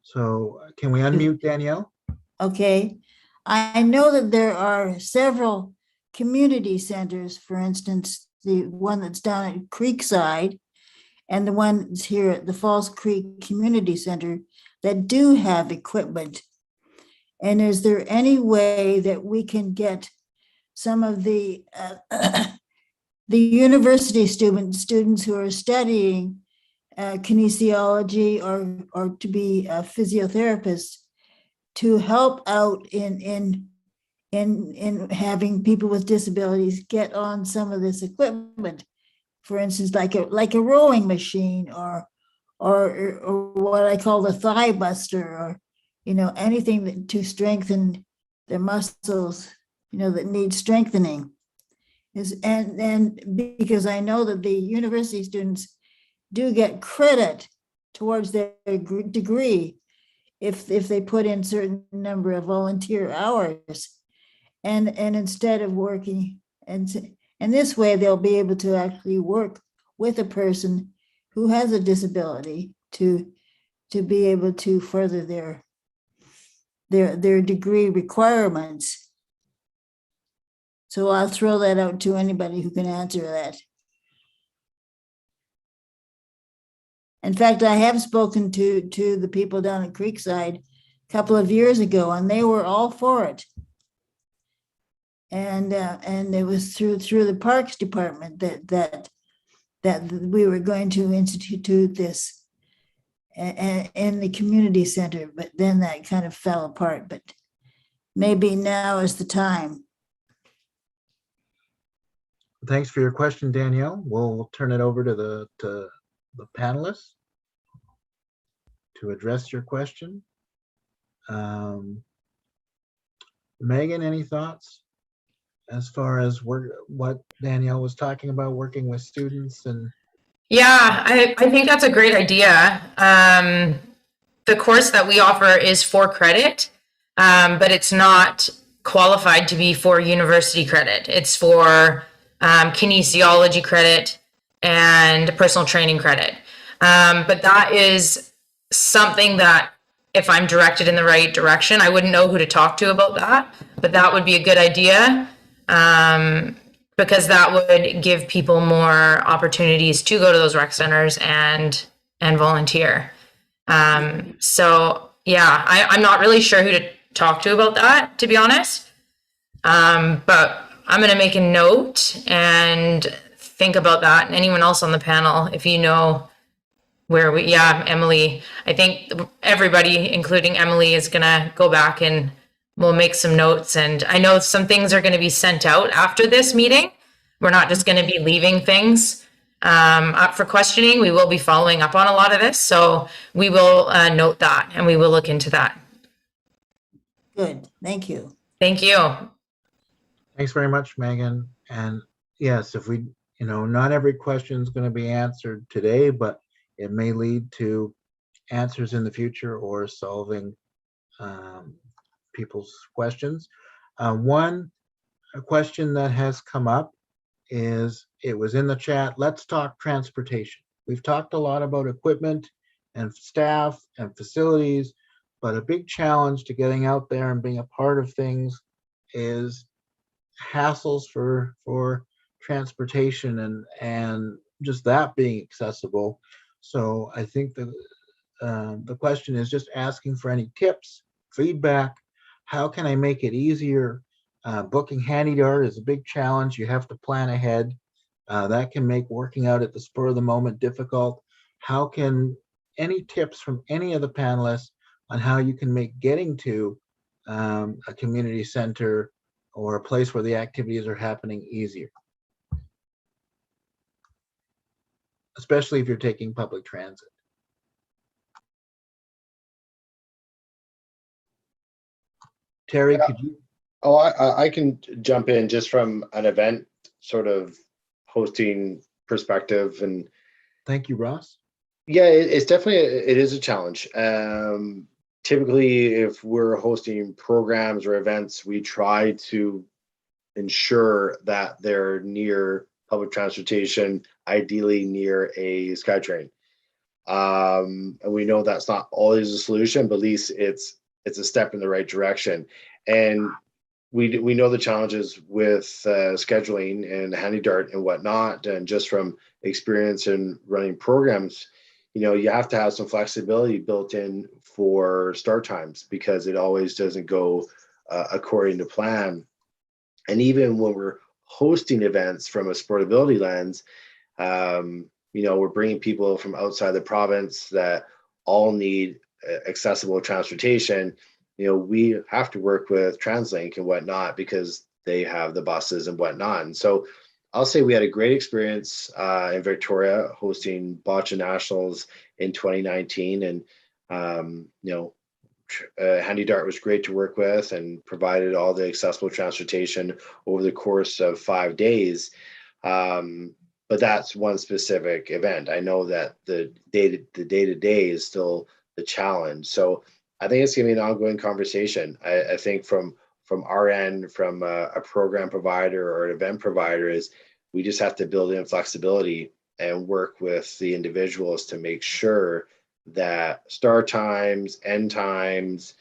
So can we unmute Danielle? Okay. I know that there are several community centers, for instance, the one that's down at Creekside and the one that's here at the Falls Creek Community Center that do have equipment. And is there any way that we can get some of the university students who are studying kinesiology or to be physiotherapists to help out in having people with disabilities get on some of this equipment? For instance, like a rowing machine or what I call the thigh buster, or anything to strengthen their muscles, that need strengthening. And because I know that the university students do get credit towards their degree if they put in certain number of volunteer hours, and instead of working, and this way they'll be able to actually work with a person who has a disability to be able to further their degree requirements. So I'll throw that out to anybody who can answer that. In fact, I have spoken to the people down at Creekside a couple of years ago, and they were all for it. And it was through the Parks Department that we were going to institute this in the community center, but then that kind of fell apart. But maybe now is the time. Thanks for your question, Danielle. We'll turn it over to the panelists to address your question. Megan, any thoughts as far as what Danielle was talking about, working with students? And Yeah, I think that's a great idea. The course that we offer is for credit, but it's not qualified to be for university credit. It's for kinesiology credit and personal training credit. But that is something that if I'm directed in the right direction, I wouldn't know who to talk to about that, but that would be a good idea. Because that would give people more opportunities to go to those rec centers and volunteer. So yeah, I'm not really sure who to talk to about that, to be honest. But I'm going to make a note and think about that. And anyone else on the panel, if you know where Emily, I think everybody, including Emily, is going to go back and we'll make some notes. And I know some things are going to be sent out after this meeting. We're not just going to be leaving things up for questioning. We will be following up on a lot of this. So we will note that and we will look into that. Good, thank you. Thank you. thanks very much, Megan. And yes, if we, not every question is going to be answered today, but it may lead to answers in the future or solving people's questions. One question that has come up is, it was in the chat, let's talk transportation. We've talked a lot about equipment and staff and facilities, but a big challenge to getting out there and being a part of things is hassles for transportation and just that being accessible. So I think the question is just asking for any tips, feedback. How can I make it easier? Booking HandyDart is a big challenge. You have to plan ahead. That can make working out at the spur of the moment difficult. How can any tips from any of the panelists on how you can make getting to a community center or a place where the activities are happening easier? Especially if you're taking public transit. Terry, could you? Oh, I can jump in just from an event sort of hosting perspective. And thank you, Ross. Yeah, it's definitely, it is a challenge. Typically, if we're hosting programs or events, we try to ensure that they're near public transportation, ideally near a SkyTrain. And we know that's not always a solution, but at least it's a step in the right direction. And we know the challenges with scheduling and HandyDart and whatnot. And just from experience in running programs, you have to have some flexibility built in for start times, because it always doesn't go according to plan. And even when we're hosting events from a SportAbility lens, we're bringing people from outside the province that all need accessible transportation. We have to work with TransLink and whatnot because they have the buses and whatnot. And so I'll say we had a great experience in Victoria hosting Boccia Nationals in 2019. And, HandyDart was great to work with and provided all the accessible transportation over the course of 5 days. But that's one specific event. I know that the day-to-day is still the challenge. So I think it's going to be an ongoing conversation. I think from our end, from a program provider or an event provider, is we just have to build in flexibility and work with the individuals to make sure that start times, end times,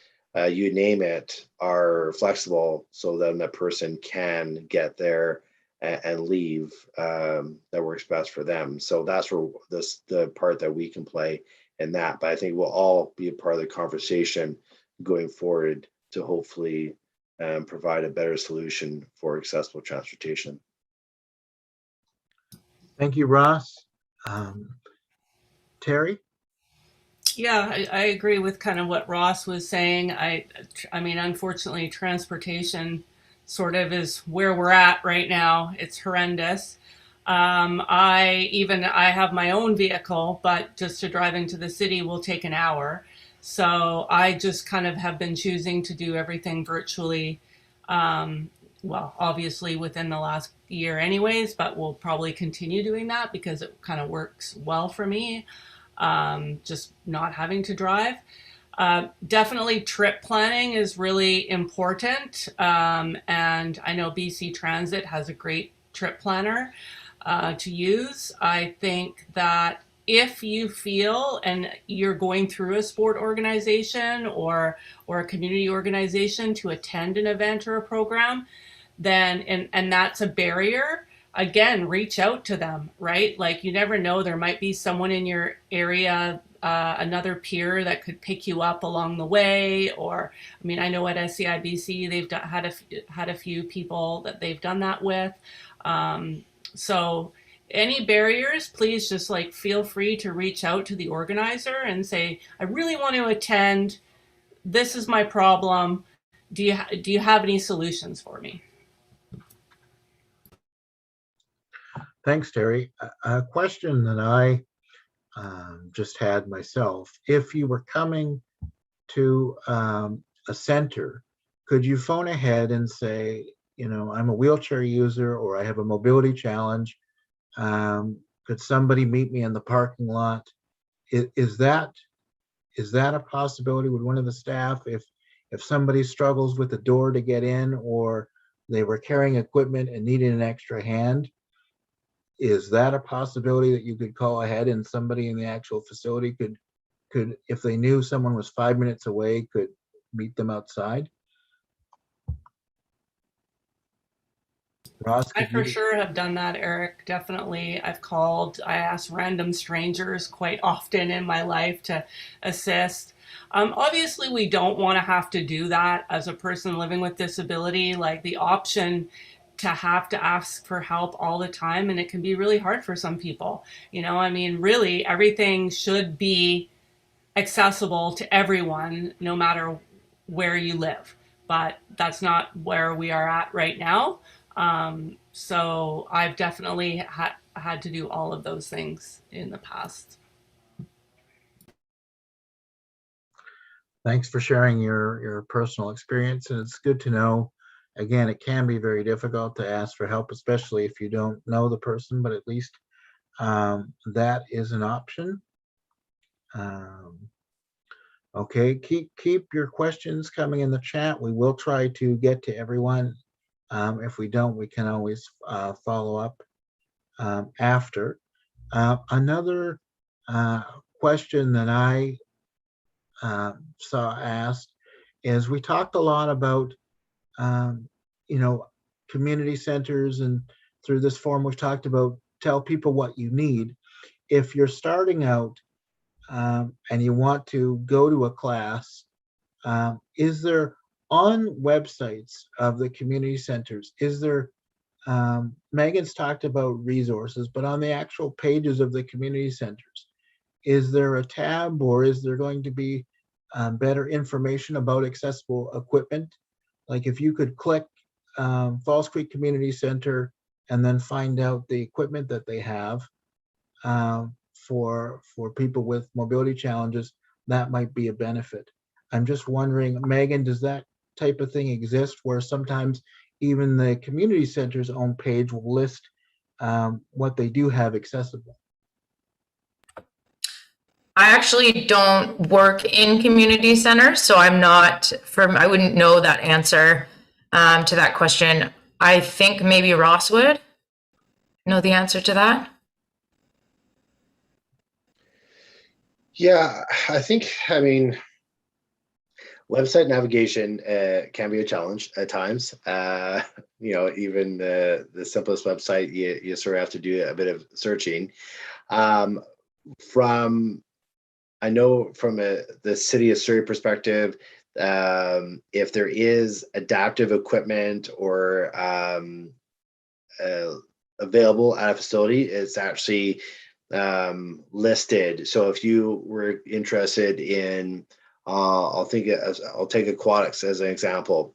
you name it, are flexible, so then the person can get there and leave that works best for them. So that's where the part that we can play in that. But I think we'll all be a part of the conversation going forward to hopefully provide a better solution for accessible transportation. Thank you, Ross. Terry? Yeah, I agree with kind of what Ross was saying. I mean, unfortunately, transportation sort of is where we're at right now. It's horrendous. I have my own vehicle, but just to drive into the city will take an hour. So I just kind of have been choosing to do everything virtually. Well, obviously within the last year anyways, but we'll probably continue doing that because it kind of works well for me. Just not having to drive. Definitely trip planning is really important. And I know BC Transit has a great trip planner to use. I think that if you feel and you're going through a sport organization or a community organization to attend an event or a program, then and that's a barrier, again, reach out to them, right? Like, you never know, there might be someone in your area, another peer that could pick you up along the way. Or, I mean, I know at SCIBC they've had a few people that they've done that with. So any barriers, please just like feel free to reach out to the organizer and say, I really want to attend. This is my problem. Do you have any solutions for me? Thanks, Terry. A question that I just had myself. If you were coming to a center, could you phone ahead and say, you know, I'm a wheelchair user or I have a mobility challenge. Could somebody meet me in the parking lot? Is that a possibility? Would one of the staff, if somebody struggles with the door to get in or they were carrying equipment and needed an extra hand, is that a possibility that you could call ahead and somebody in the actual facility could, if they knew someone was 5 minutes away, could meet them outside? Ross, I for sure have done that, Eric. Definitely. I asked random strangers quite often in my life to assist. Obviously, we don't want to have to do that as a person living with disability. Like, the option to have to ask for help all the time, and it can be really hard for some people. You know, I mean, really, everything should be accessible to everyone, no matter where you live. But that's not where we are at right now. So I've definitely had to do all of those things in the past. Thanks for sharing your personal experience, and it's good to know. Again, it can be very difficult to ask for help, especially if you don't know the person, but at least that is an option. Okay, keep your questions coming in the chat. We will try to get to everyone. If we don't, we can always follow up after. Another question that I saw asked is, we talked a lot about you know, community centers, and through this forum we've talked about tell people what you need. If you're starting out and you want to go to a class, is there on websites of the community centers, is there, Megan's talked about resources, but on the actual pages of the community centers, is there a tab, or is there going to be better information about accessible equipment? Like, if you could click Falls Creek Community Center and then find out the equipment that they have for people with mobility challenges, that might be a benefit. I'm just wondering, Megan, does that type of thing exist where sometimes even the community center's own page will list what they do have accessible? I actually don't work in community centers, so I wouldn't know that answer to that question. I think maybe Ross would know the answer to that. Yeah, I mean, website navigation can be a challenge at times. You know, even the simplest website, you sort of have to do a bit of searching. I know from the City of Surrey perspective, if there is adaptive equipment or available at a facility, it's actually listed. So if you were interested in, I'll take aquatics as an example.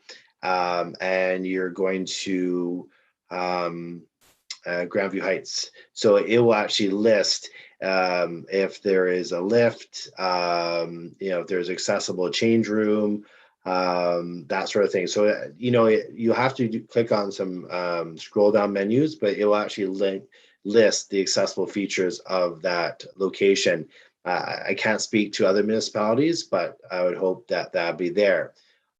and you're going to Grandview Heights. So it will actually list if there is a lift, if there's accessible change room, that sort of thing. So, you have to click on some scroll down menus, but it will actually list the accessible features of that location. I can't speak to other municipalities, but I would hope that that'd be there.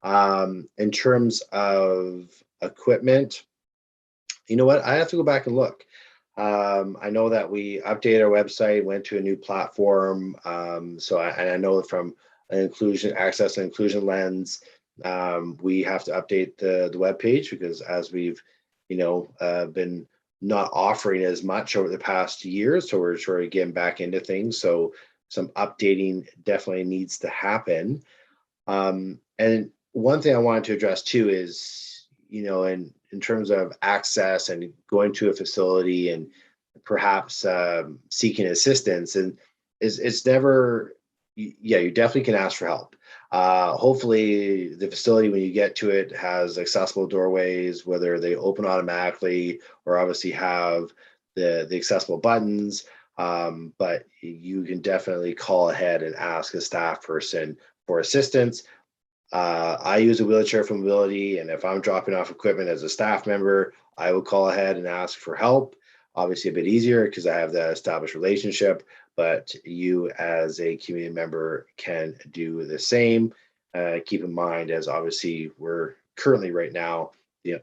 In terms of equipment, you know what? I have to go back and look. I know that we updated our website, went to a new platform. I know from an access and inclusion lens, we have to update the webpage because as we've, been not offering as much over the past year, so we're sort of getting back into things. So some updating definitely needs to happen. And one thing I wanted to address too is, in terms of access and going to a facility and perhaps seeking assistance, and it's never, you definitely can ask for help. Hopefully the facility, when you get to it, has accessible doorways, whether they open automatically or obviously have the accessible buttons. But you can definitely call ahead and ask a staff person for assistance. I use a wheelchair for mobility, and if I'm dropping off equipment as a staff member, I will call ahead and ask for help. Obviously a bit easier because I have that established relationship, but you as a community member can do the same. Keep in mind, as obviously we're currently right now,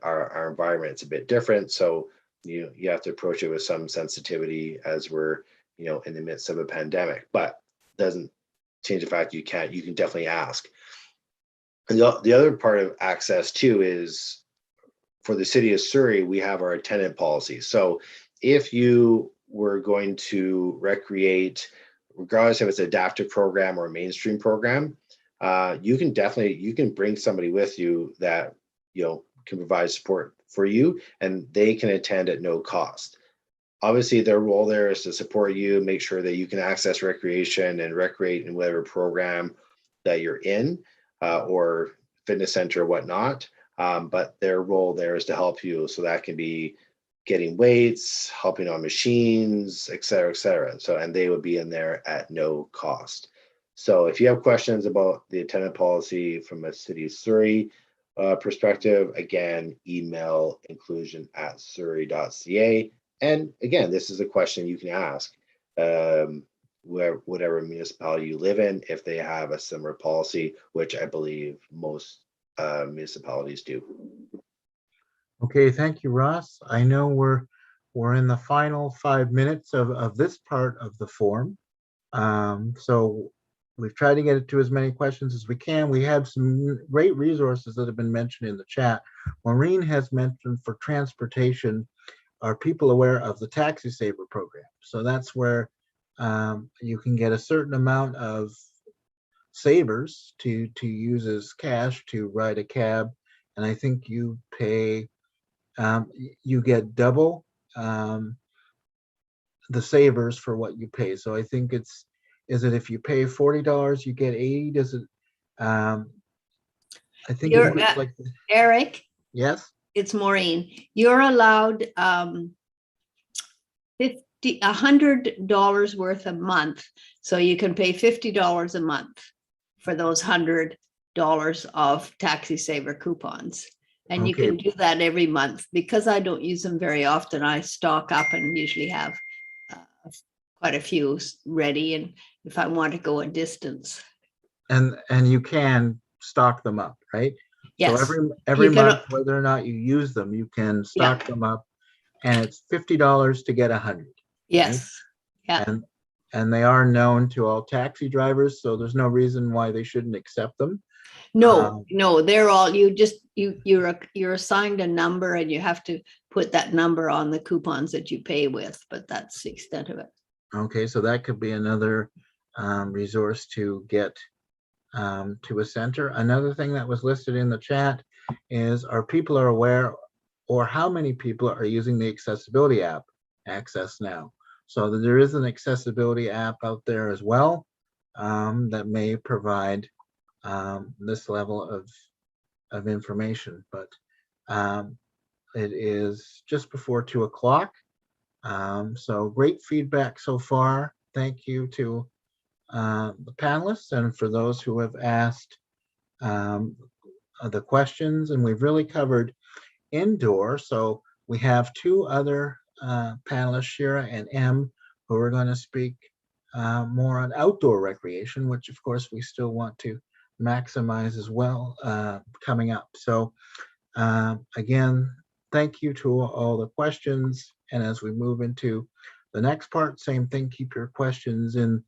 our environment is a bit different. So you have to approach it with some sensitivity as we're, in the midst of a pandemic, but doesn't change the fact you can definitely ask. And the other part of access too is for the City of Surrey, we have our attendant policy. So if you were going to recreate, regardless if it's an adaptive program or a mainstream program, you can bring somebody with you that can provide support for you, and they can attend at no cost. Obviously, their role there is to support you, make sure that you can access recreation and recreate in whatever program that you're in, or fitness center or whatnot. But their role there is to help you. So that can be getting weights, helping on machines, et cetera, et cetera. So, and they would be in there at no cost. So if you have questions about the attendant policy from a City of Surrey perspective, again, email inclusion@surrey.ca. And again, this is a question you can ask whatever municipality you live in, if they have a similar policy, which I believe most municipalities do. Okay, thank you, Ross. I know we're in the final 5 minutes of this part of the forum. So we've tried to get to as many questions as we can. We have some great resources that have been mentioned in the chat. Maureen has mentioned for transportation, are people aware of the Taxi Saver program? So that's where you can get a certain amount of savers to use as cash to ride a cab. And I think you pay, you get double the savers for what you pay. So I think is it if you pay $40, you get 80? Does it, I think You're, it's like, Eric, yes? it's Maureen. You're allowed $100 worth a month. So you can pay $50 a month for those $100 of Taxi Saver coupons. And you can do that every month. Because I don't use them very often, I stock up and usually have quite a few ready, and if I want to go a distance. And you can stock them up, right? Yes. So every month, whether or not you use them, you can stock them up, and it's $50 to get 100. Yes. Right? Yeah. And they are known to all taxi drivers, so there's no reason why they shouldn't accept them. No, they're all, you're assigned a number and you have to put that number on the coupons that you pay with, but that's the extent of it. Okay, so that could be another resource to get to a center. Another thing that was listed in the chat is, are people aware, or how many people are using the accessibility app, Access Now? So there is an accessibility app out there as well that may provide this level of information, but it is just before 2 o'clock. So great feedback so far. Thank you to the panelists and for those who have asked the questions. And we've really covered indoor. So we have 2 other panelists, Shira and Em, who are going to speak more on outdoor recreation, which of course we still want to maximize as well coming up. So again, thank you to all the questions. And as we move into the next part, same thing, keep your questions in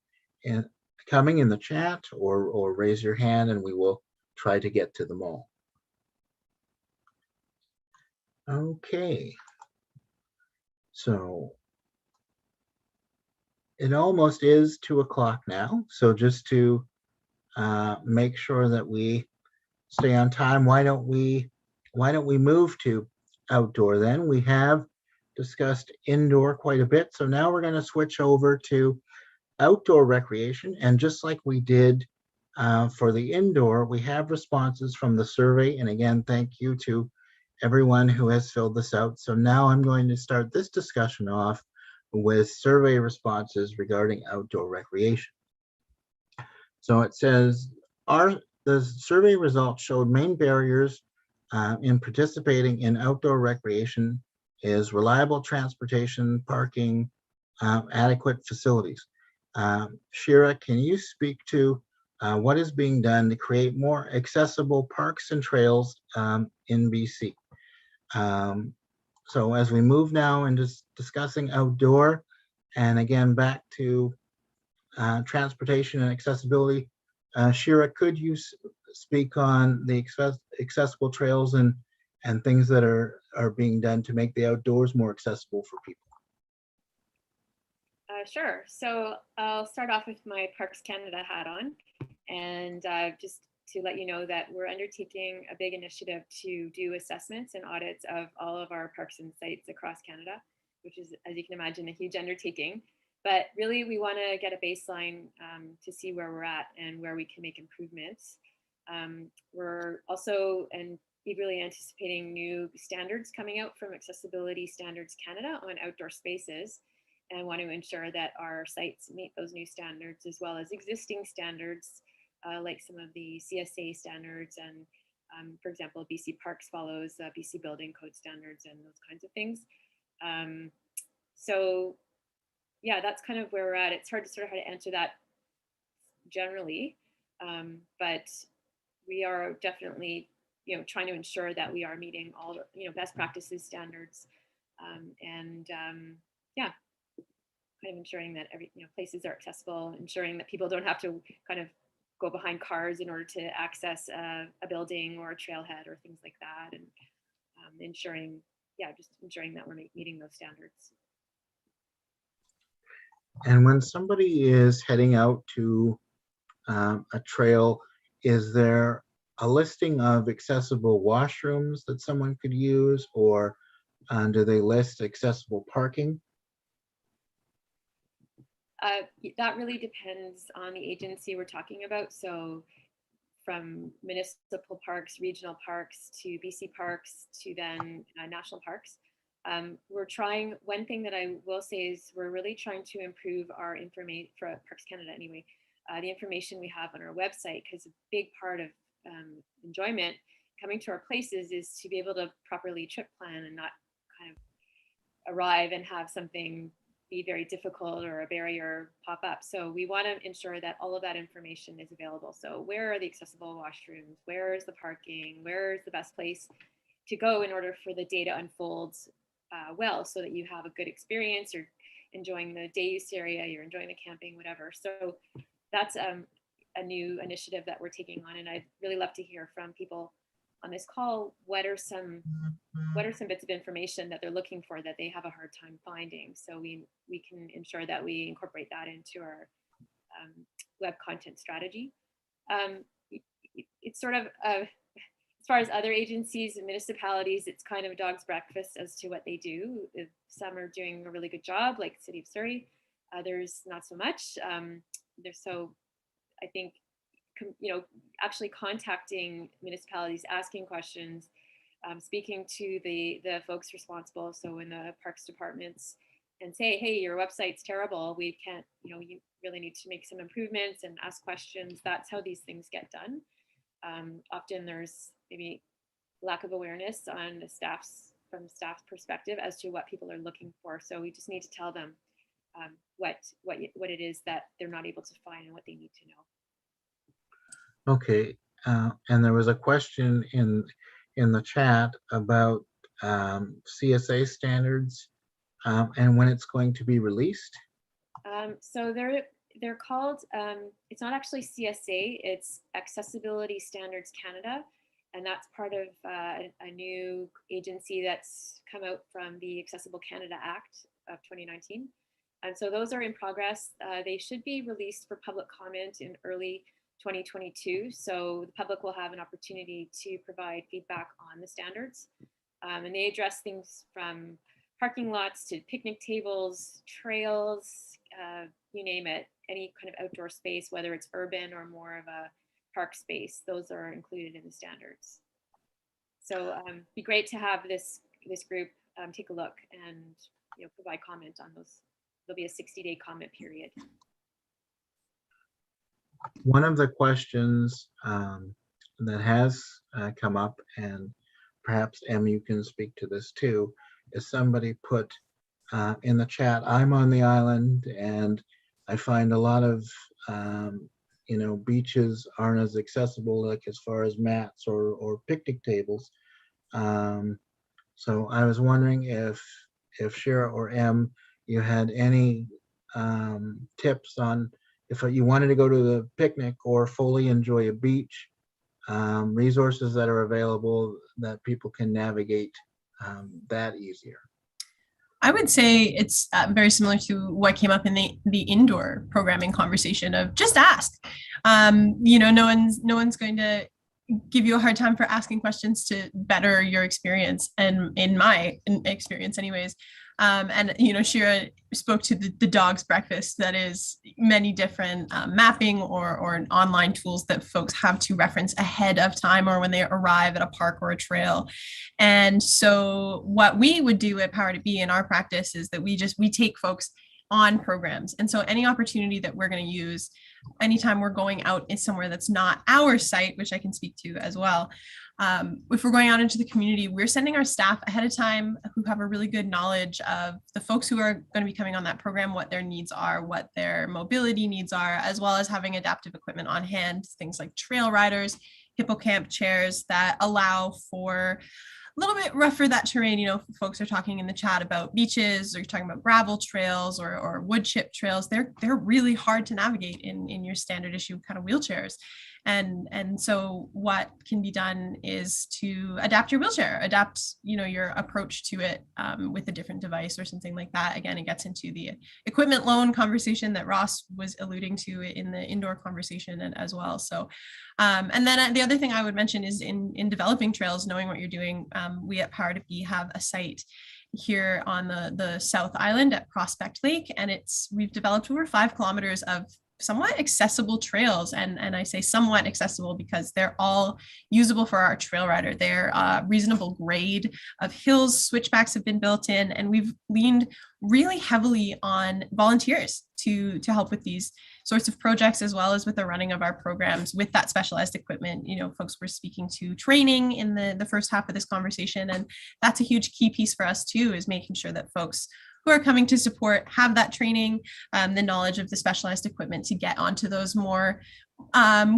coming in the chat or raise your hand and we will try to get to them all. Okay. So it almost is 2 o'clock now. So just to make sure that we stay on time, why don't we move to outdoor then? We have discussed indoor quite a bit. So now we're going to switch over to outdoor recreation. And just like we did for the indoor, we have responses from the survey. And again, thank you to everyone who has filled this out. So now I'm going to start this discussion off with survey responses regarding outdoor recreation. So it says, the survey results showed main barriers in participating in outdoor recreation is reliable transportation, parking, adequate facilities. Shira, can you speak to what is being done to create more accessible parks and trails in BC? So as we move now into discussing outdoor, and again, back to transportation and accessibility, Shira, could you speak on the accessible trails and things that are being done to make the outdoors more accessible for people? Sure. So I'll start off with my Parks Canada hat on, and just to let you know that we're undertaking a big initiative to do assessments and audits of all of our parks and sites across Canada, which is, as you can imagine, a huge undertaking. But really, we want to get a baseline to see where we're at and where we can make improvements. We're also eagerly anticipating new standards coming out from Accessibility Standards Canada on outdoor spaces, and want to ensure that our sites meet those new standards as well as existing standards like some of the CSA standards and, for example, BC Parks follows BC Building Code standards and those kinds of things. So yeah, that's kind of where we're at. It's hard to sort of how to answer that generally, but we are definitely, trying to ensure that we are meeting all the, best practices standards, yeah, kind of ensuring that places are accessible, ensuring that people don't have to kind of go behind cars in order to access a building or a trailhead or things like that, and ensuring that we're meeting those standards. And when somebody is heading out to a trail, is there a listing of accessible washrooms that someone could use, or do they list accessible parking? That really depends on the agency we're talking about. So from municipal parks, regional parks, to BC parks, to then national parks. We're trying, one thing that I will say is we're really trying to improve our information, for Parks Canada anyway, the information we have on our website, because a big part of enjoyment coming to our places is to be able to properly trip plan and not kind of arrive and have something be very difficult or a barrier pop up. So we want to ensure that all of that information is available. So where are the accessible washrooms? Where is the parking? Where is the best place to go in order for the day to unfold well, so that you have a good experience, you're enjoying the day use area, you're enjoying the camping, whatever. So that's a new initiative that we're taking on, and I'd really love to hear from people on this call. What are some bits of information that they're looking for that they have a hard time finding, so we can ensure that we incorporate that into our web content strategy. It's sort of as far as other agencies and municipalities, it's kind of a dog's breakfast as to what they do. Some are doing a really good job, like City of Surrey. Others not so much. So I think actually contacting municipalities, asking questions, speaking to the folks responsible, so in the parks departments, and say, hey, your website's terrible. We can't, you really need to make some improvements and ask questions. That's how these things get done. Often there's maybe lack of awareness on the from staff's perspective as to what people are looking for. So we just need to tell them what it is that they're not able to find and what they need to know. Okay, and there was a question in the chat about CSA standards and when it's going to be released. So they're called, it's not actually CSA, it's Accessibility Standards Canada. And that's part of a new agency that's come out from the Accessible Canada Act of 2019. And so those are in progress. They should be released for public comment in early 2022. So the public will have an opportunity to provide feedback on the standards. And they address things from parking lots to picnic tables, trails, you name it, any kind of outdoor space, whether it's urban or more of a park space, those are included in the standards. So it'd be great to have this group take a look and provide comment on those. There'll be a 60-day comment period. One of the questions that has come up, and perhaps Em, you can speak to this too, is somebody put in the chat, I'm on the island and I find a lot of beaches aren't as accessible, like as far as mats or picnic tables. So I was wondering if Shira or Em, you had any tips on if you wanted to go to the picnic or fully enjoy a beach, resources that are available that people can navigate that easier. I would say it's very similar to what came up in the indoor programming conversation of just ask. No one's going to give you a hard time for asking questions to better your experience, and in my experience anyways. Shira spoke to the dog's breakfast. That is many different mapping or online tools that folks have to reference ahead of time or when they arrive at a park or a trail. And so what we would do at Power to Be in our practice is that we take folks on programs. And so any opportunity that we're going to use anytime we're going out in somewhere that's not our site, which I can speak to as well. If we're going out into the community, we're sending our staff ahead of time who have a really good knowledge of the folks who are going to be coming on that program, what their needs are, what their mobility needs are, as well as having adaptive equipment on hand, things like trail riders, hippocamp chairs that allow for a little bit rougher that terrain. Folks are talking in the chat about beaches, or you're talking about gravel trails or wood chip trails. They're really hard to navigate in your standard issue kind of wheelchairs. And so what can be done is to adapt your wheelchair, adapt, your approach to it with a different device or something like that. Again, it gets into the equipment loan conversation that Ross was alluding to in the indoor conversation as well. So, and then the other thing I would mention is in developing trails, knowing what you're doing. We at Power to Be have a site here on the South Island at Prospect Lake, and we've developed over 5 kilometers of somewhat accessible trails, and I say somewhat accessible because they're all usable for our trail rider. They're reasonable grade of hills, switchbacks have been built in, and we've leaned really heavily on volunteers to help with these sorts of projects, as well as with the running of our programs with that specialized equipment. Folks were speaking to training in the first half of this conversation, and that's a huge key piece for us too, is making sure that folks who are coming to support have that training, the knowledge of the specialized equipment to get onto those more,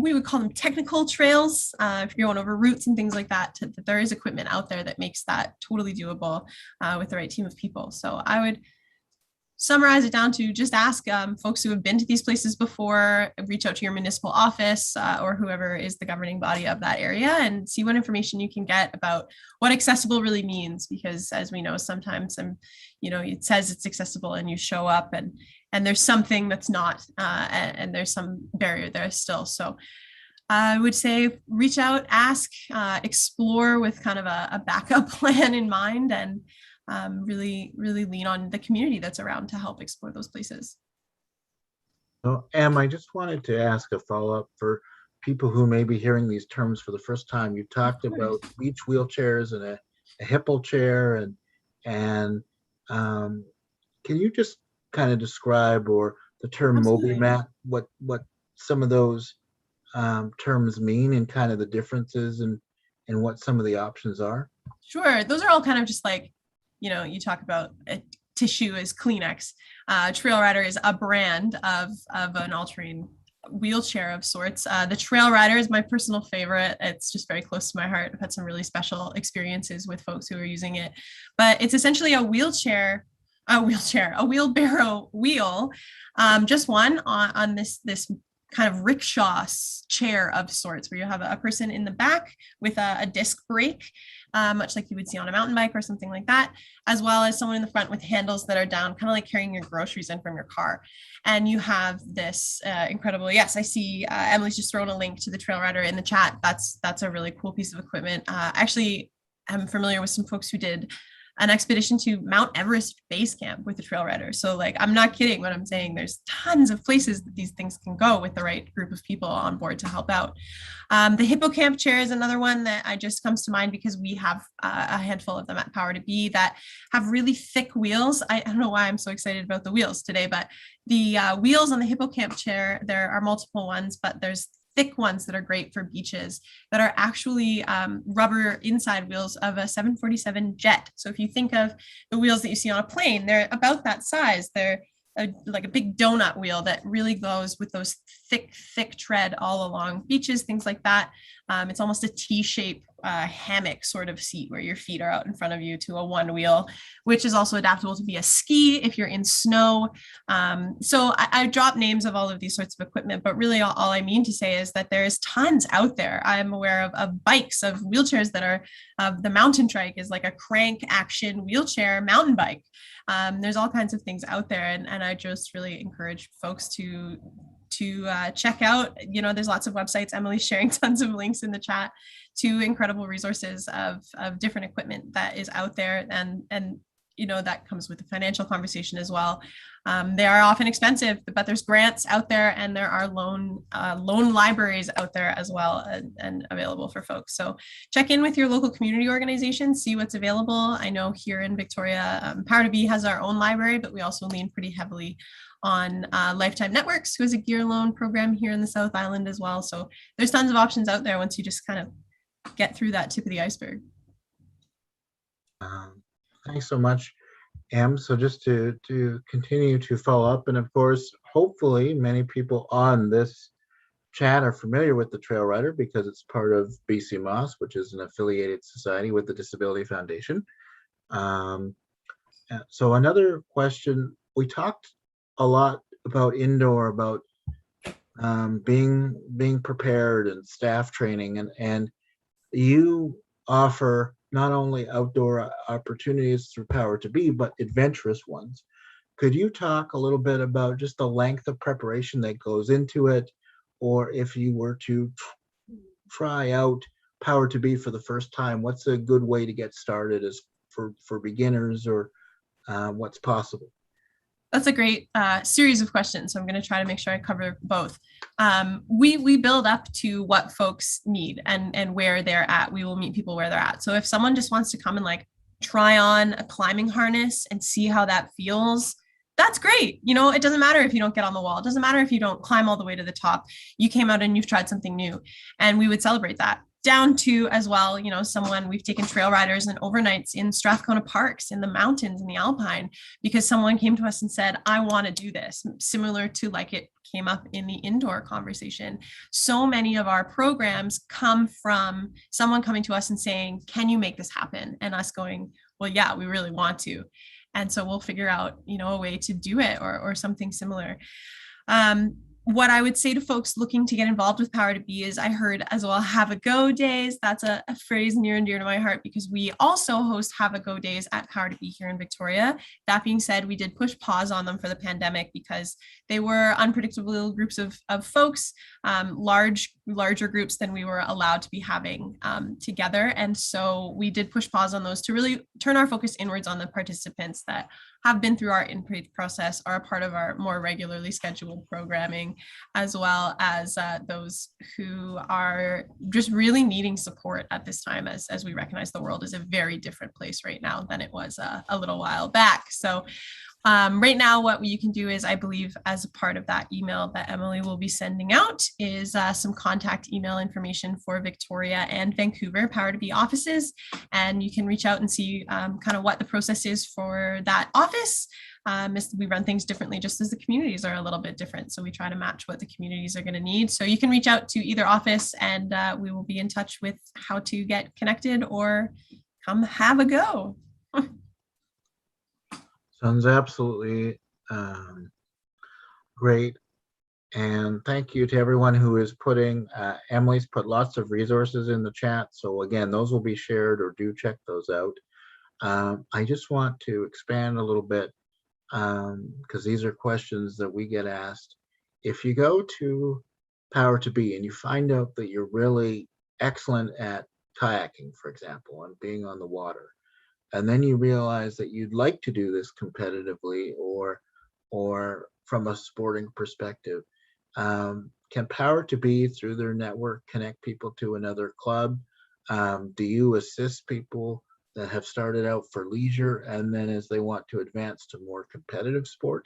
we would call them technical trails. If you're going over routes and things like that, that there is equipment out there that makes that totally doable with the right team of people. So I would summarize it down to just ask folks who have been to these places before, reach out to your municipal office or whoever is the governing body of that area, and see what information you can get about what accessible really means. Because as we know, sometimes it says it's accessible and you show up and there's something that's not, and there's some barrier there still. So I would say reach out, ask, explore with kind of a backup plan in mind, and really lean on the community that's around to help explore those places. So, Em, I just wanted to ask a follow-up for people who may be hearing these terms for the first time, you talked about beach wheelchairs and a hippo chair, and can you just kind of describe, or the term MobiMat, what some of those terms mean and kind of the differences and what some of the options are? Sure. Those are all kind of just like, you talk about a tissue as Kleenex. Trail Rider is a brand of an all-terrain wheelchair of sorts. The Trail Rider is my personal favorite. It's just very close to my heart. I've had some really special experiences with folks who are using it, but it's essentially a wheelbarrow wheel, just one on this kind of rickshaw chair of sorts, where you have a person in the back with a disc brake, much like you would see on a mountain bike or something like that, as well as someone in the front with handles that are down, kind of like carrying your groceries in from your car. And you have this incredible, yes, I see Emily's just thrown a link to the Trail Rider in the chat. That's a really cool piece of equipment. Actually, I'm familiar with some folks who did an expedition to Mount Everest base camp with the Trail Rider. So like, I'm not kidding when I'm saying there's tons of places that these things can go with the right group of people on board to help out. The Hippocamp chair is another one that just comes to mind because we have a handful of them at Power to Be that have really thick wheels. I don't know why I'm so excited about the wheels today, but the wheels on the Hippocamp chair, there are multiple ones, but there's thick ones that are great for beaches that are actually rubber inside wheels of a 747 jet. So if you think of the wheels that you see on a plane, they're about that size. They're like a big donut wheel that really goes with those thick tread all along beaches, things like that. It's almost a T-shaped hammock sort of seat where your feet are out in front of you to a one wheel, which is also adaptable to be a ski if you're in snow. So I drop names of all of these sorts of equipment, but really all I mean to say is that there's tons out there. I'm aware of bikes, of wheelchairs that are, the mountain trike is like a crank action wheelchair mountain bike. There's all kinds of things out there, and I just really encourage folks to check out, there's lots of websites. Emily's sharing tons of links in the chat to incredible resources of different equipment that is out there, and that comes with the financial conversation as well. They are often expensive, but there's grants out there, and there are loan libraries out there as well, and available for folks. So check in with your local community organization, see what's available. I know here in Victoria, Power to Be has our own library, but we also lean pretty heavily on Lifetime Networks, who has a gear loan program here in the South Island as well. So there's tons of options out there once you just kind of get through that tip of the iceberg. Thanks so much, Em. So just to continue to follow up, and of course, hopefully many people on this chat are familiar with the Trail Rider because it's part of BC Moss, which is an affiliated society with the Disability Foundation. So another question, we talked a lot about indoor, about being prepared and staff training, and you offer not only outdoor opportunities through Power to Be, but adventurous ones. Could you talk a little bit about just the length of preparation that goes into it, or if you were to try out Power to Be for the first time, what's a good way to get started as for beginners, or what's possible? That's a great series of questions. So I'm going to try to make sure I cover both. We build up to what folks need and where they're at. We will meet people where they're at. So if someone just wants to come and like try on a climbing harness and see how that feels, that's great. It doesn't matter if you don't get on the wall. It doesn't matter if you don't climb all the way to the top. You came out and you've tried something new, and we would celebrate that. Down to as well, we've taken trail riders and overnights in Strathcona parks in the mountains in the Alpine, because someone came to us and said, I want to do this, similar to like it came up in the indoor conversation. So many of our programs come from someone coming to us and saying, can you make this happen? And us going, well, yeah, we really want to. And so we'll figure out, a way to do it or something similar. What I would say to folks looking to get involved with Power to Be is, I heard as well, Have a Go days. That's a phrase near and dear to my heart, because we also host Have a Go days at Power to Be here in Victoria. That being said, we did push pause on them for the pandemic because they were unpredictable groups of folks, larger groups than we were allowed to be having together. And so we did push pause on those to really turn our focus inwards on the participants that have been through our intake process are a part of our more regularly scheduled programming, as well as those who are just really needing support at this time, as we recognize the world is a very different place right now than it was a little while back. So right now, what you can do is, I believe, as a part of that email that Emily will be sending out, is some contact email information for Victoria and Vancouver Power to Be offices. And you can reach out and see kind of what the process is for that office. We run things differently, just as the communities are a little bit different. So we try to match what the communities are going to need. So you can reach out to either office and we will be in touch with how to get connected or come have a go. Sounds absolutely great. And thank you to everyone who is putting, Emily's put lots of resources in the chat. So again, those will be shared, or do check those out. I just want to expand a little bit because these are questions that we get asked. If you go to Power to Be and you find out that you're really excellent at kayaking, for example, and being on the water, and then you realize that you'd like to do this competitively or from a sporting perspective, can Power to Be, through their network, connect people to another club? Do you assist people that have started out for leisure and then as they want to advance to more competitive sport?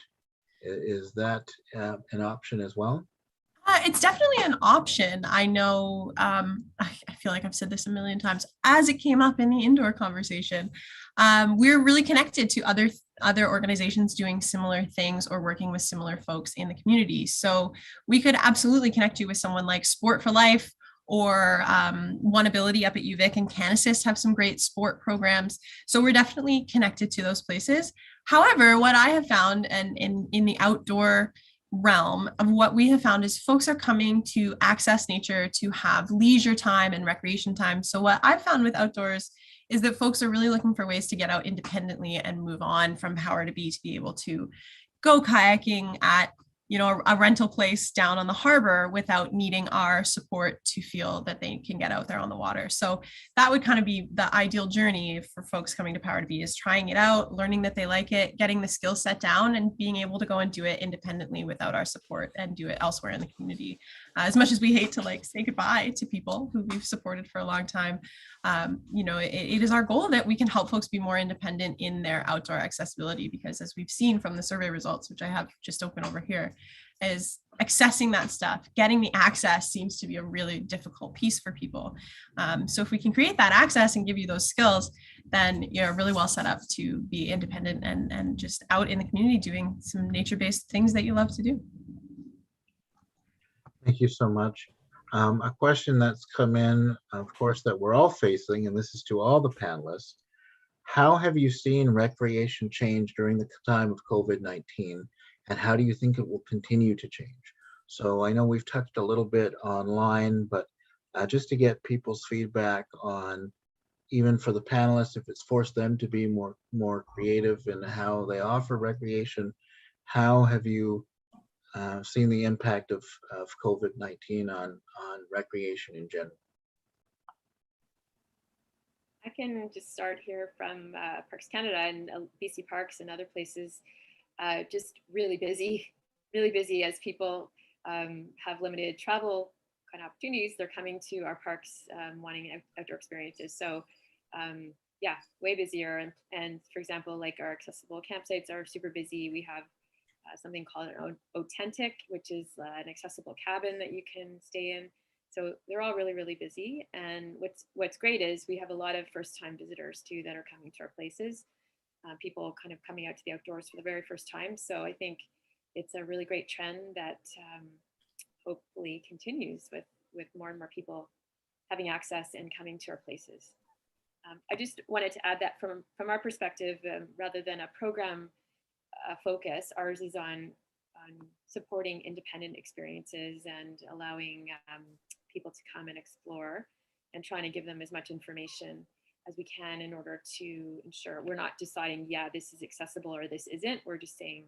Is that an option as well? It's definitely an option. I know, I feel like I've said this a million times as it came up in the indoor conversation. We're really connected to other organizations doing similar things or working with similar folks in the community. So we could absolutely connect you with someone like Sport for Life or One Ability up at UVic, and CanAssist have some great sport programs. So we're definitely connected to those places. However, what I have found, and in the outdoor realm of what we have found, is folks are coming to access nature to have leisure time and recreation time. So what I've found with outdoors is that folks are really looking for ways to get out independently and move on from Power to be able to go kayaking at a rental place down on the harbor without needing our support to feel that they can get out there on the water. So that would kind of be the ideal journey for folks coming to Power to Be, is trying it out, learning that they like it, getting the skill set down, and being able to go and do it independently without our support and do it elsewhere in the community. As much as we hate to say goodbye to people who we've supported for a long time, it is our goal that we can help folks be more independent in their outdoor accessibility, because as we've seen from the survey results, which I have just open over here, is accessing that stuff, getting the access seems to be a really difficult piece for people. So if we can create that access and give you those skills, then you're really well set up to be independent and just out in the community doing some nature-based things that you love to do. Thank you so much. A question that's come in, of course, that we're all facing, and this is to all the panelists. How have you seen recreation change during the time of COVID-19, and how do you think it will continue to change? So I know we've touched a little bit online, but just to get people's feedback on, even for the panelists, if it's forced them to be more creative in how they offer recreation, how have you seen the impact of COVID-19 on recreation in general? I can just start here from Parks Canada and BC Parks and other places. Just really busy as people have limited travel kind of opportunities. They're coming to our parks wanting outdoor experiences. So yeah, way busier. And for example, like our accessible campsites are super busy. We have something called an authentic, which is an accessible cabin that you can stay in. So they're all really, really busy. And what's great is we have a lot of first-time visitors too that are coming to our places. People kind of coming out to the outdoors for the very first time. So I think it's a really great trend that hopefully continues with more and more people having access and coming to our places. I just wanted to add that from our perspective, rather than a program focus, ours is on supporting independent experiences and allowing people to come and explore, and trying to give them as much information as we can in order to ensure we're not deciding, yeah, this is accessible or this isn't. We're just saying,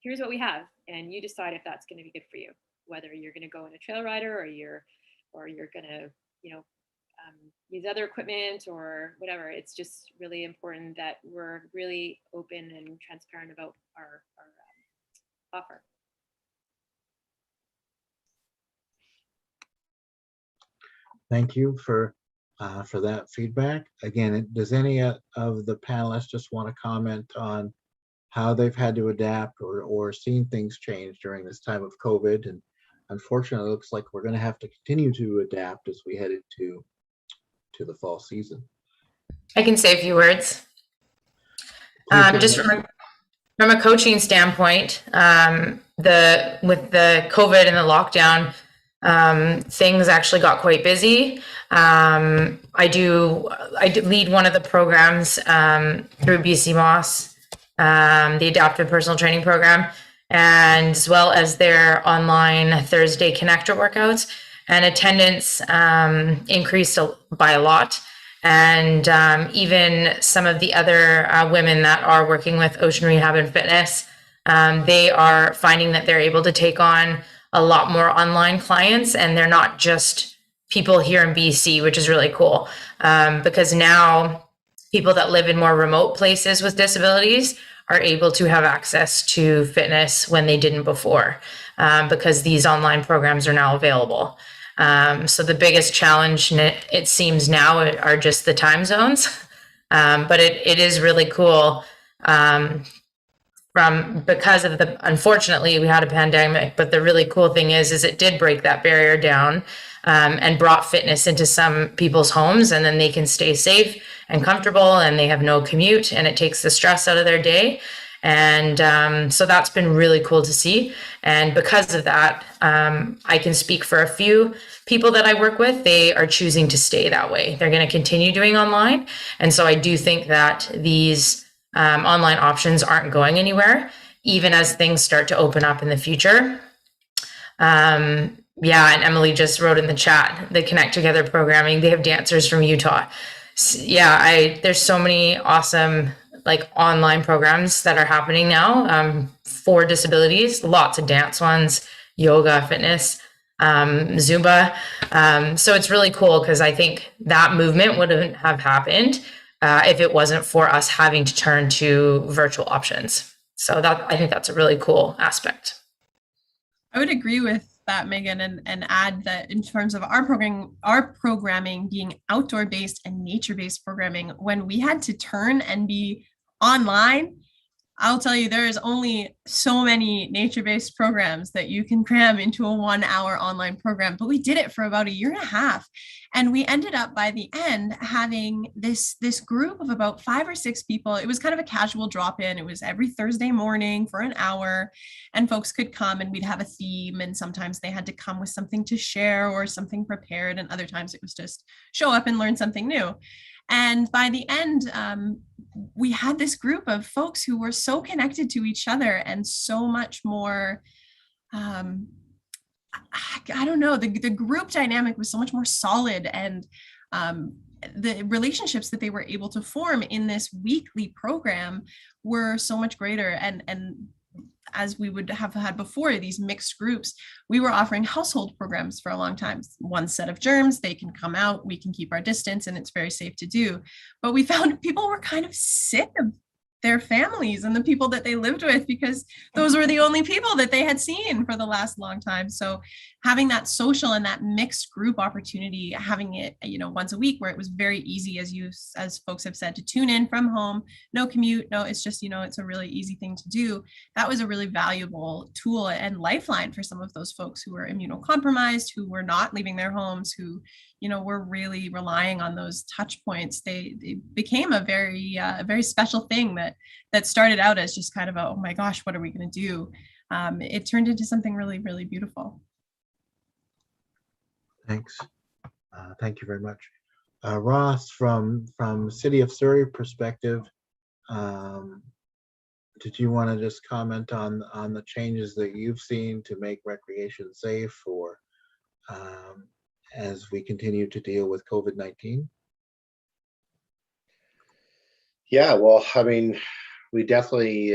here's what we have, and you decide if that's going to be good for you, whether you're going to go on a trail rider or you're going to, use other equipment or whatever. It's just really important that we're really open and transparent about our offer. Thank you for that feedback. Again, does any of the panelists just want to comment on how they've had to adapt or seen things change during this time of COVID? And unfortunately, it looks like we're going to have to continue to adapt as we head into the fall season. I can say a few words. Just from a coaching standpoint, with the COVID and the lockdown, things actually got quite busy. I do lead one of the programs through BC Moss, the Adaptive Personal Training Program, and as well as their online Thursday ConnecTra workouts. And attendance increased by a lot. And even some of the other women that are working with Ocean Rehab and Fitness, they are finding that they're able to take on a lot more online clients, and they're not just people here in BC, which is really cool, because now people that live in more remote places with disabilities are able to have access to fitness when they didn't before, because these online programs are now available. So the biggest challenge, it seems now, are just the time zones, but it is really cool. Because of unfortunately we had a pandemic, but the really cool thing is it did break that barrier down, and brought fitness into some people's homes, and then they can stay safe and comfortable, and they have no commute, and it takes the stress out of their day. And so that's been really cool to see. And because of that, I can speak for a few people that I work with. They are choosing to stay that way. They're going to continue doing online. And so I do think that these online options aren't going anywhere, even as things start to open up in the future. Yeah, and Emily just wrote in the chat, the Connect Together programming, they have dancers from Utah. Yeah, there's so many awesome online programs that are happening now for disabilities, lots of dance ones, yoga, fitness, Zumba. So it's really cool, because I think that movement wouldn't have happened if it wasn't for us having to turn to virtual options. So I think that's a really cool aspect. I would agree with that, Megan, and add that in terms of our programming being outdoor-based and nature-based programming, when we had to turn and be online, I'll tell you, there is only so many nature-based programs that you can cram into a 1-hour online program, but we did it for about 1.5 years. And we ended up by the end having this group of about 5 or 6 people. It was kind of a casual drop-in. It was every Thursday morning for an hour, and folks could come and we'd have a theme. And sometimes they had to come with something to share or something prepared. And other times it was just show up and learn something new. And by the end, we had this group of folks who were so connected to each other and so much more, I don't know, the group dynamic was so much more solid, and the relationships that they were able to form in this weekly program were so much greater. And as we would have had before, these mixed groups, we were offering household programs for a long time. One set of germs, they can come out, we can keep our distance, and it's very safe to do. But we found people were kind of sick of their families and the people that they lived with, because those were the only people that they had seen for the last long time. So having that social and that mixed group opportunity, having it, once a week, where it was very easy, as folks have said, to tune in from home, no commute, it's just, it's a really easy thing to do. That was a really valuable tool and lifeline for some of those folks who were immunocompromised, who were not leaving their homes, who were really relying on those touch points. They became a very special thing that started out as just kind of oh my gosh, what are we going to do? It turned into something really, really beautiful. Thanks. Thank you very much. Ross, from City of Surrey perspective, did you want to just comment on the changes that you've seen to make recreation safe, or as we continue to deal with COVID-19? Yeah, well, I mean, we definitely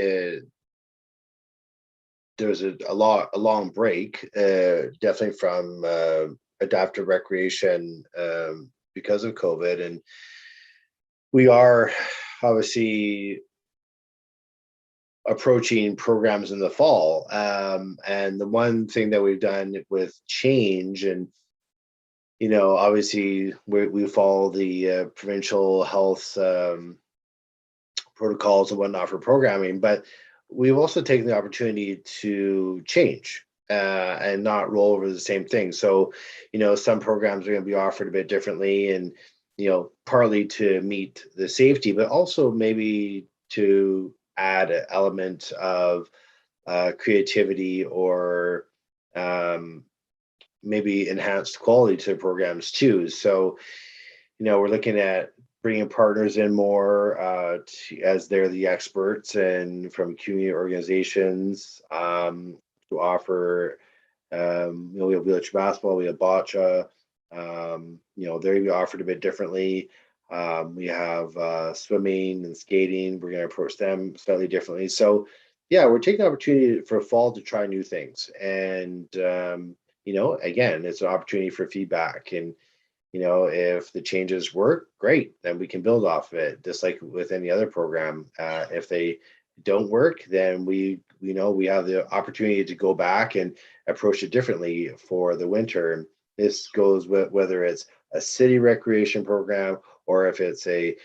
there was a long break, definitely from adaptive recreation because of COVID, and we are obviously approaching programs in the fall. And the one thing that we've done with change, and obviously we follow the provincial health protocols and whatnot for programming, but we've also taken the opportunity to change and not roll over the same thing. So, some programs are going to be offered a bit differently, and partly to meet the safety, but also maybe to add an element of creativity or maybe enhanced quality to the programs too. So, we're looking at bringing partners in more as they're the experts and from community organizations to offer. We have wheelchair basketball, we have bocce. They're going to be offered a bit differently. We have swimming and skating. We're going to approach them slightly differently. So, yeah, we're taking the opportunity for fall to try new things. And, again, it's an opportunity for feedback. And, if the changes work, great, then we can build off of it, just like with any other program. If they don't work, then we have the opportunity to go back and approach it differently for the winter. And this goes with whether it's a city recreation program or if it's a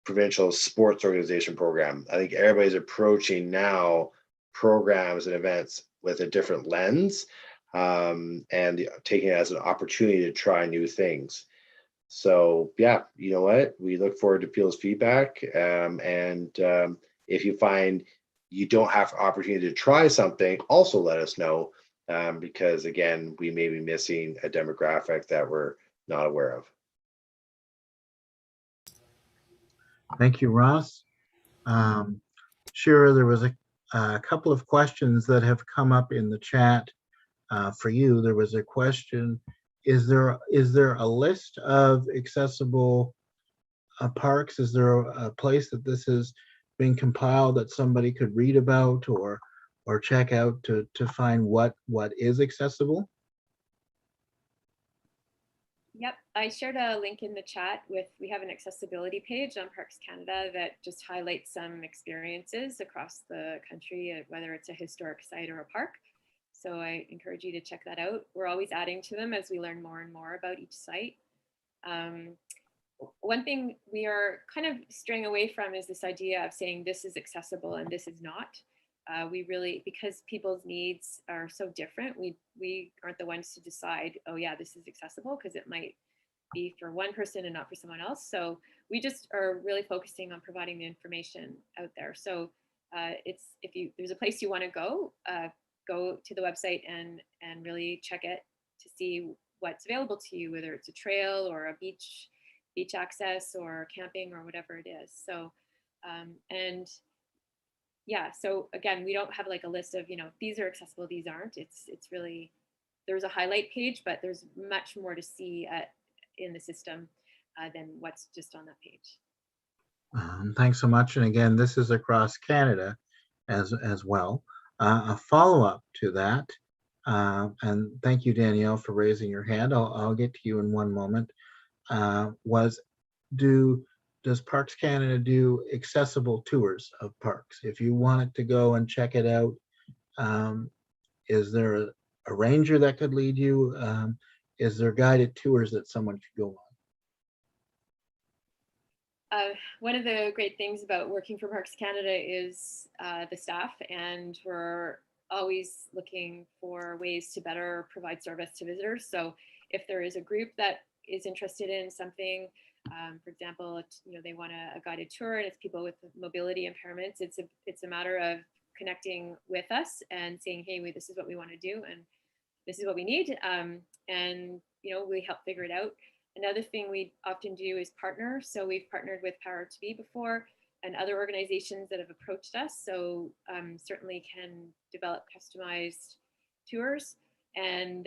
provincial sports organization program. I think everybody's approaching now programs and events with a different lens, and taking it as an opportunity to try new things. So yeah, you know what? We look forward to people's feedback. And if you find you don't have opportunity to try something, also let us know, because again, we may be missing a demographic that we're not aware of. Thank you, Ross. Shira, there was a couple of questions that have come up in the chat for you. There was a question: is there a list of accessible parks? Is there a place that this has been compiled that somebody could read about or check out to find what is accessible? Yep, I shared a link in the chat we have an accessibility page on Parks Canada that just highlights some experiences across the country, whether it's a historic site or a park. So I encourage you to check that out. We're always adding to them as we learn more and more about each site. One thing we are kind of straying away from is this idea of saying this is accessible and this is not. We really, because people's needs are so different, we aren't the ones to decide, oh yeah, this is accessible, because it might be for one person and not for someone else. So we just are really focusing on providing the information out there. So if there's a place you want to go to the website and really check it to see what's available to you, whether it's a trail or a beach access or camping or whatever it is. So and yeah, so again, we don't have like a list of, these are accessible, these aren't. It's really, there's a highlight page, but there's much more to see in the system than what's just on that page. Thanks so much. And again, this is across Canada as well. A follow-up to that, and thank you, Danielle, for raising your hand. I'll get to you in one moment. Does Parks Canada do accessible tours of parks? If you wanted to go and check it out, is there a ranger that could lead you? Is there guided tours that someone could go on? One of the great things about working for Parks Canada is the staff, and we're always looking for ways to better provide service to visitors. So if there is a group that is interested in something, for example, they want a guided tour and it's people with mobility impairments, it's a matter of connecting with us and saying, hey, this is what we want to do and this is what we need, and we help figure it out. Another thing we often do is partner. So we've partnered with Power to Be before and other organizations that have approached us. So certainly can develop customized tours. And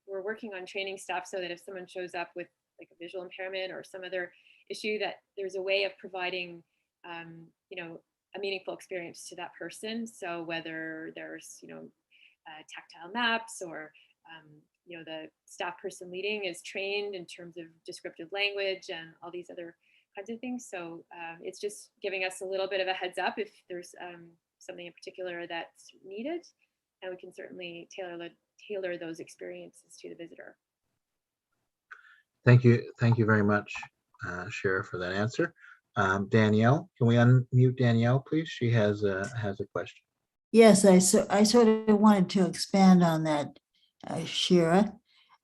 we're working on training staff so that if someone shows up with like a visual impairment or some other issue, that there's a way of providing a meaningful experience to that person. So whether there's tactile maps or the staff person leading is trained in terms of descriptive language and all these other kinds of things. So it's just giving us a little bit of a heads up if there's something in particular that's needed, and we can certainly tailor those experiences to the visitor. Thank you very much, Shara, for that answer. Danielle, can we unmute Danielle, please? She has a question. Yes, I sort of wanted to expand on that, Shira.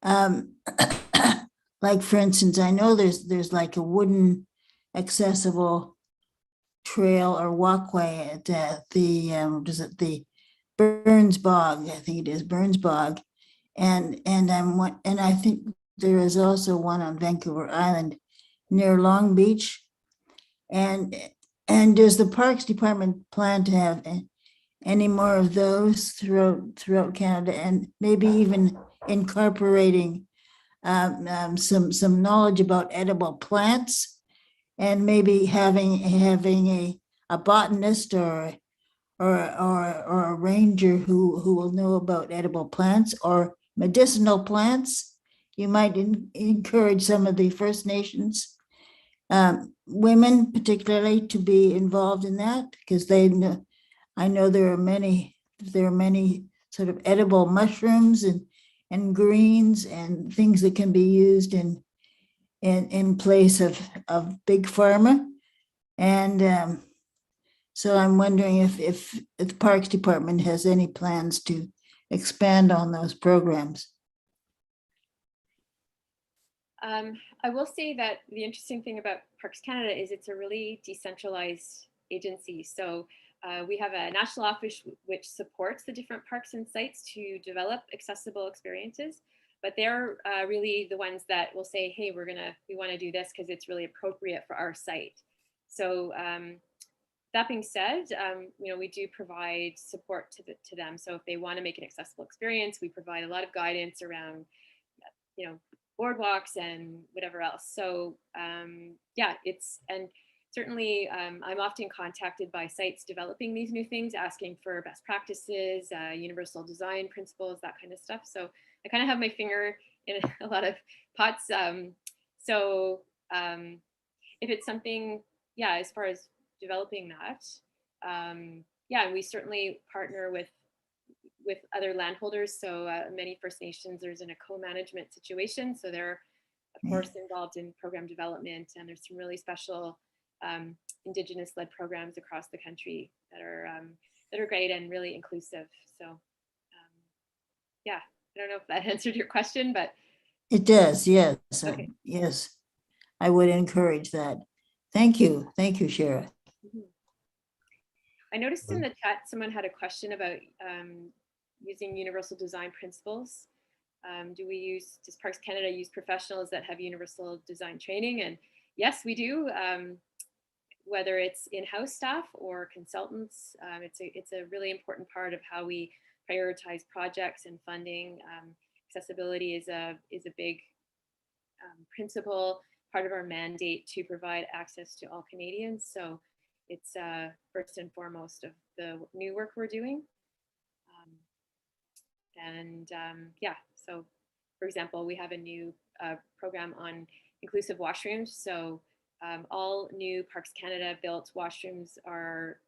Like, for instance, I know there's like a wooden accessible trail or walkway at the Burns Bog, I think it is Burns Bog, and I think there is also one on Vancouver Island near Long Beach, and does the Parks Department plan to have any more of those throughout Canada, and maybe even incorporating some knowledge about edible plants, and maybe having a botanist or a ranger who will know about edible plants or medicinal plants. You might encourage some of the First Nations women particularly to be involved in that, because they know, I know there are many sort of edible mushrooms and greens and things that can be used in place of big pharma. And so I'm wondering if the Parks Department has any plans to expand on those programs. I will say that the interesting thing about Parks Canada is it's a really decentralized agency. So we have a national office which supports the different parks and sites to develop accessible experiences, but they're really the ones that will say, hey, we want to do this because it's really appropriate for our site. So that being said, we do provide support to them. So if they want to make an accessible experience, we provide a lot of guidance around, boardwalks and whatever else. So and certainly I'm often contacted by sites developing these new things, asking for best practices, universal design principles, that kind of stuff. So I kind of have my finger in a lot of pots. If it's something, as far as developing that, and we certainly partner with other landholders. So many First Nations, there's in a co-management situation. So they're, of course, involved in program development, and there's some really special Indigenous-led programs across the country that are great and really inclusive. So I don't know if that answered your question, but it does. Yes. Okay. Yes, I would encourage that. Thank you, Shara. I noticed in the chat someone had a question about using universal design principles. Does Parks Canada use professionals that have universal design training? And yes, we do. Whether it's in-house staff or consultants, it's a really important part of how we prioritize projects and funding. Accessibility is a big principle, part of our mandate to provide access to all Canadians. So it's first and foremost of the new work we're doing. So for example, we have a new program on inclusive washrooms. So all new Parks Canada built washrooms are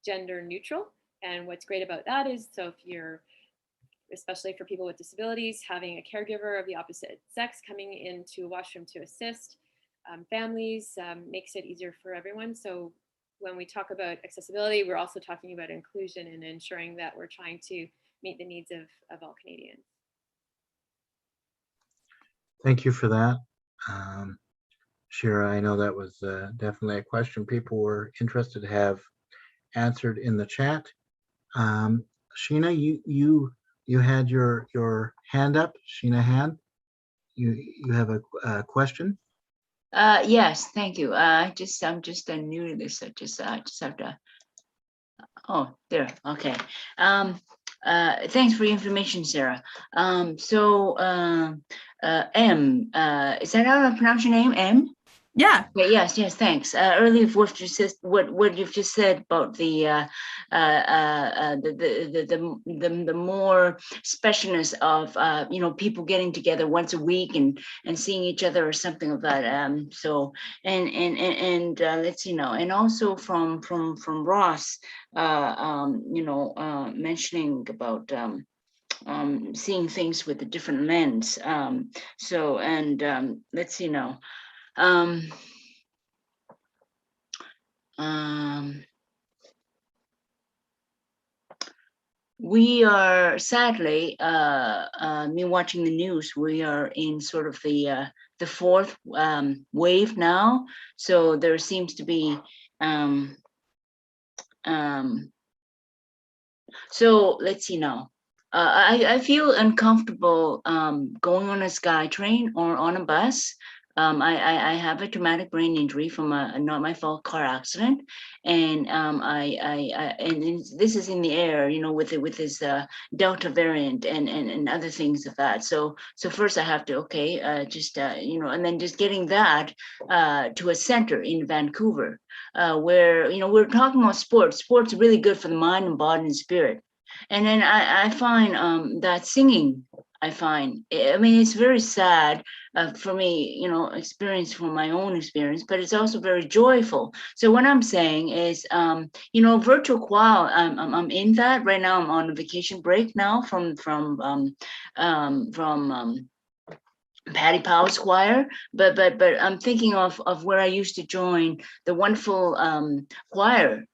gender neutral. And what's great about that is, so if you're, especially for people with disabilities, having a caregiver of the opposite sex coming into a washroom to assist families makes it easier for everyone. So when we talk about accessibility, we're also talking about inclusion and ensuring that we're trying to meet the needs of all Canadians. Thank you for that. Shira, I know that was definitely a question people were interested to have answered in the chat. Sheena, you had your hand up. Sheena Hand, you have a question? Yes, thank you. I'm just new to this. I just have to. Oh, there. Okay. Thanks for the information, Sarah. M, is that how I pronounce your name? M? Yeah. Okay, yes, thanks. Earlier, what you've just said about the more specialness of people getting together once a week and seeing each other or something of that. So and let's see now, and also from Ross, mentioning about seeing things with a different lens. So and let's see now. We are sadly, me watching the news, we are in sort of the fourth wave now. So there seems to be, so let's see now. I feel uncomfortable going on a SkyTrain or on a bus. I have a traumatic brain injury from a not my fault car accident, and and this is in the air, with this Delta variant and other things of that. So first I have to and then just getting that to a center in Vancouver, where we're talking about sports. Sports are really good for the mind and body and spirit. And then I find that singing, it's very sad for me, experience from my own experience, but it's also very joyful. So what I'm saying is, virtual choir, I'm in that right now. I'm on a vacation break now from Patty Powell's choir, but I'm thinking of where I used to join the wonderful choir,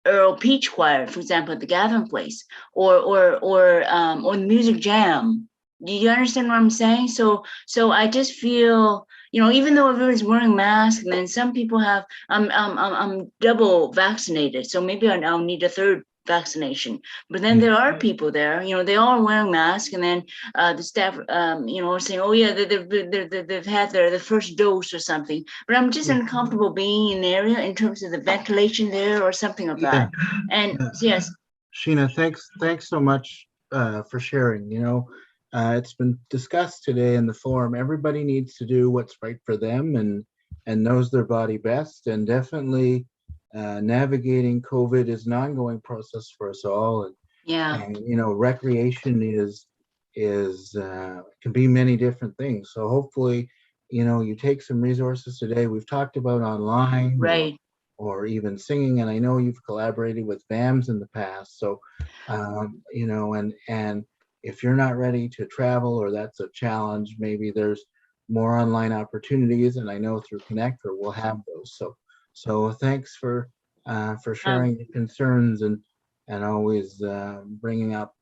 Earl Peach Choir, for example, at the Gathering Place, or the Music Jam. Do you understand what I'm saying? So I just feel, even though everybody's wearing masks, and then some people have, I'm double vaccinated, so maybe I'll need a third vaccination. But then there are people there, they all are wearing masks, and then the staff, are saying, oh yeah, they've had their first dose or something. But I'm just uncomfortable being in the area in terms of the ventilation there or something of that. And yes, Sheena, thanks so much for sharing. It's been discussed today in the forum. Everybody needs to do what's right for them and knows their body best. And definitely navigating COVID is an ongoing process for us all. And recreation is can be many different things. So hopefully, you take some resources today. We've talked about online, right, or even singing, and I know you've collaborated with VAMs in the past. So, and if you're not ready to travel or that's a challenge, maybe there's more online opportunities, and I know through ConnecTra we'll have those. So thanks for sharing your concerns and always bringing up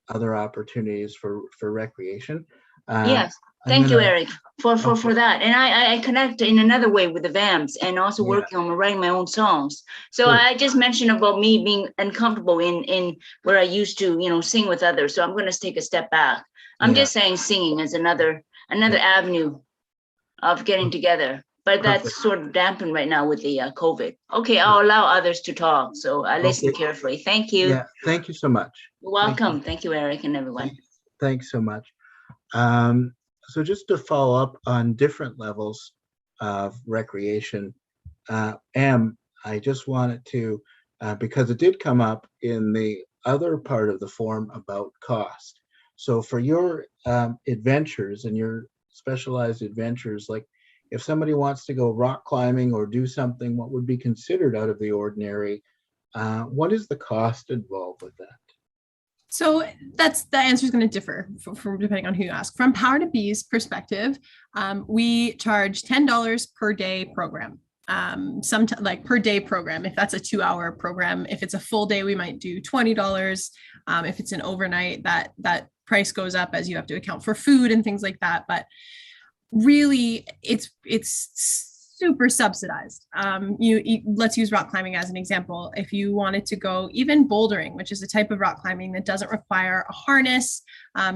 other opportunities for recreation. Yes, thank you, Eric, for that. And I connect in another way with the VAMs and also working on writing my own songs. So I just mentioned about me being uncomfortable in where I used to, sing with others. So I'm going to take a step back. I'm just saying singing is another avenue of getting together. But that's sort of dampened right now with the COVID. Okay, I'll allow others to talk. So I listen carefully. Thank you. Yeah, thank you so much. You're welcome. Thank you, Eric, and everyone. Thanks so much. So just to follow up on different levels of recreation, I just wanted to, because it did come up in the other part of the forum about cost. So for your adventures and your specialized adventures, like if somebody wants to go rock climbing or do something what would be considered out of the ordinary, what is the cost involved with that? So the answer is going to differ from depending on who you ask. From Power to Be's perspective, we charge $10 per day program. Like per day program, if that's a 2-hour program. If it's a full day, we might do $20. If it's an overnight, that price goes up as you have to account for food and things like that. But really, it's super subsidized. Let's use rock climbing as an example. If you wanted to go even bouldering, which is a type of rock climbing that doesn't require a harness,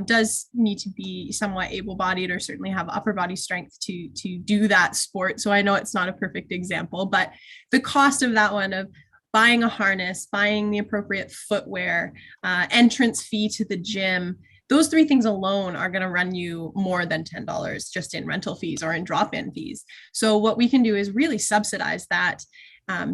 does need to be somewhat able-bodied or certainly have upper body strength to do that sport. So I know it's not a perfect example, but the cost of that one, of buying a harness, buying the appropriate footwear, entrance fee to the gym, those three things alone are going to run you more than $10 just in rental fees or in drop-in fees. So what we can do is really subsidize that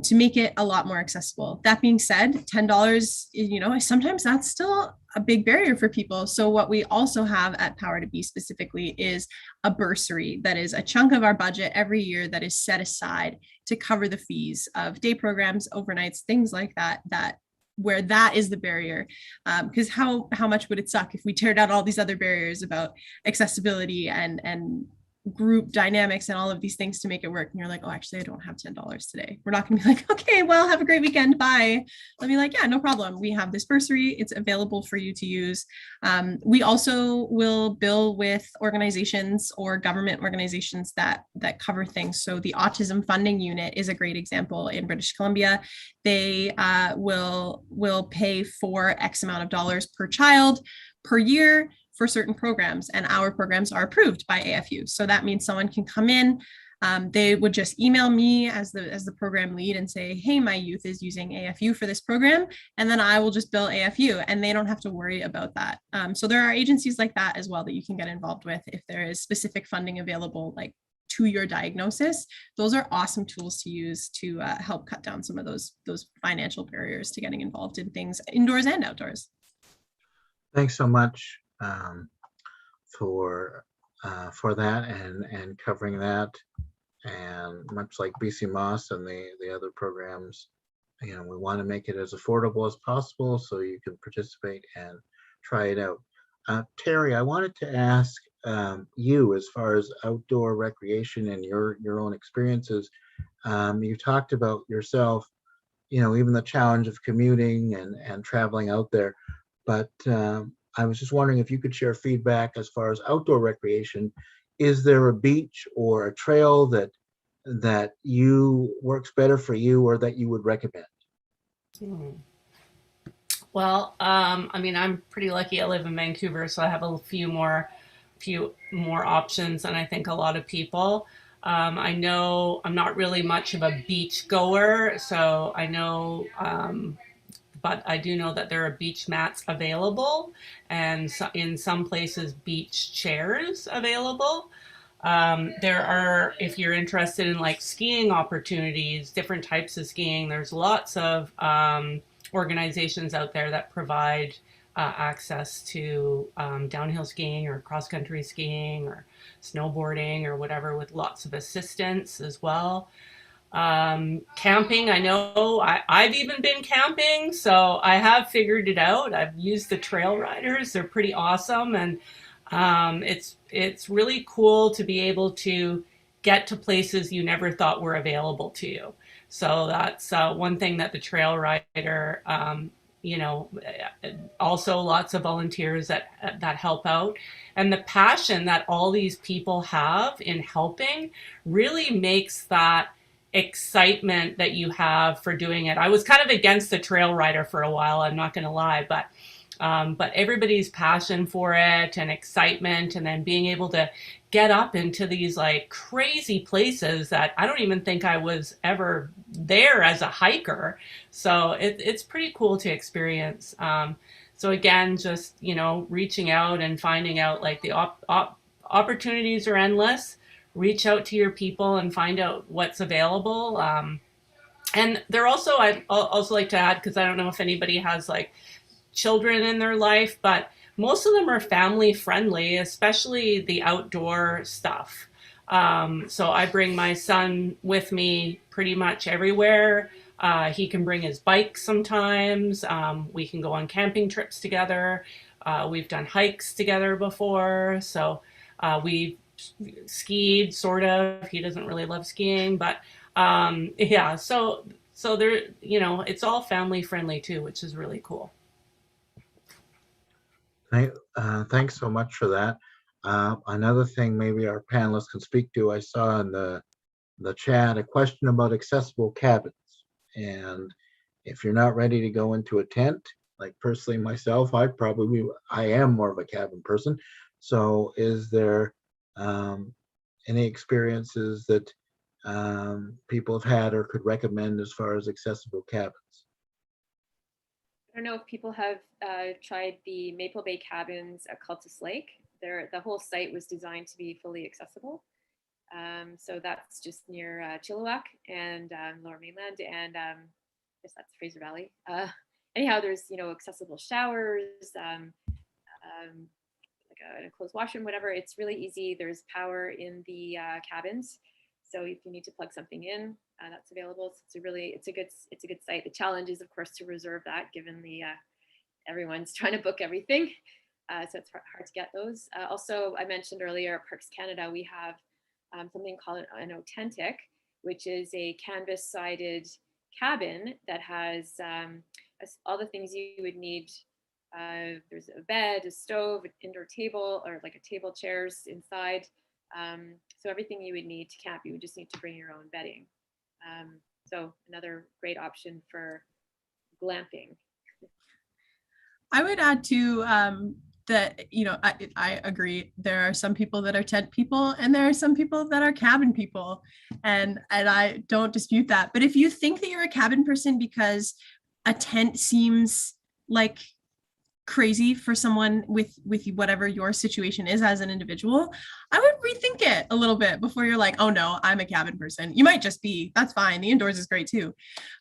to make it a lot more accessible. That being said, $10, sometimes that's still a big barrier for people. So what we also have at Power to Be specifically is a bursary that is a chunk of our budget every year that is set aside to cover the fees of day programs, overnights, things like that, where that is the barrier. Because how much would it suck if we tear down all these other barriers about accessibility and group dynamics and all of these things to make it work, and you're like, oh, actually I don't have $10 today. We're not gonna be like, okay, well, have a great weekend, bye. I'll be like, yeah, no problem, we have this bursary, it's available for you to use. We also will bill with organizations or government organizations that cover things. So the Autism Funding Unit is a great example in British Columbia. They will pay for X amount of dollars per child per year for certain programs, and our programs are approved by AFU. So that means someone can come in, they would just email me as the program lead and say, hey, my youth is using AFU for this program, and then I will just bill AFU, and they don't have to worry about that. So there are agencies like that as well that you can get involved with if there is specific funding available, like to your diagnosis. Those are awesome tools to use to help cut down some of those financial barriers to getting involved in things indoors and outdoors. Thanks so much for that and covering that. And much like BC Moss and the other programs, we want to make it as affordable as possible so you can participate and try it out. Terry, I wanted to ask you, as far as outdoor recreation and your own experiences. You talked about yourself, even the challenge of commuting and traveling out there, but I was just wondering if you could share feedback as far as outdoor recreation. Is there a beach or a trail that works better for you or that you would recommend? Well, I'm pretty lucky. I live in Vancouver, so I have a few more options than I think a lot of people. I know I'm not really much of a beach goer, so I know, but I do know that there are beach mats available, and in some places beach chairs available. There are, if you're interested in like skiing opportunities, different types of skiing, there's lots of organizations out there that provide access to downhill skiing or cross-country skiing or snowboarding or whatever, with lots of assistance as well. Camping, I know I've even been camping, so I have figured it out. I've used the trail riders. They're pretty awesome, and it's really cool to be able to get to places you never thought were available to you. So that's one thing that the trail rider, also lots of volunteers that help out. And the passion that all these people have in helping really makes that excitement that you have for doing it. I was kind of against the trail rider for a while, I'm not going to lie, but everybody's passion for it and excitement, and then being able to get up into these like crazy places that I don't even think I was ever there as a hiker. So it's pretty cool to experience. So again, just, reaching out and finding out, like, the opportunities are endless. Reach out to your people and find out what's available. And they're also, I'd also like to add, because I don't know if anybody has like children in their life, but most of them are family friendly, especially the outdoor stuff. So I bring my son with me pretty much everywhere. He can bring his bike sometimes. We can go on camping trips together. We've done hikes together before. So we've skied, sort of. He doesn't really love skiing, but yeah, so there, it's all family friendly too, which is really cool. Thanks so much for that. Another thing maybe our panelists can speak to, I saw in the chat a question about accessible cabins. And if you're not ready to go into a tent, like personally myself, I am more of a cabin person. So is there any experiences that people have had or could recommend as far as accessible cabins? I don't know if people have tried the Maple Bay Cabins at Cultus Lake. The whole site was designed to be fully accessible. So that's just near Chilliwack and Lower Mainland, and I guess that's Fraser Valley. Anyhow, there's accessible showers, like an enclosed washroom, whatever. It's really easy. There's power in the cabins, so if you need to plug something in, that's available. So it's a good site. The challenge is, of course, to reserve that, given the everyone's trying to book everything, so it's hard to get those. Also, I mentioned earlier at Parks Canada, we have something called an authentic, which is a canvas-sided cabin that has all the things you would need. There's a bed, a stove, an indoor table, or like a table, chairs inside. So everything you would need to camp, you would just need to bring your own bedding. So another great option for glamping. I would add to that, I agree. There are some people that are tent people, and there are some people that are cabin people, and I don't dispute that. But if you think that you're a cabin person because a tent seems like crazy for someone with whatever your situation is as an individual, I would rethink it a little bit before you're like, oh no, I'm a cabin person. You might just be, that's fine. The indoors is great too.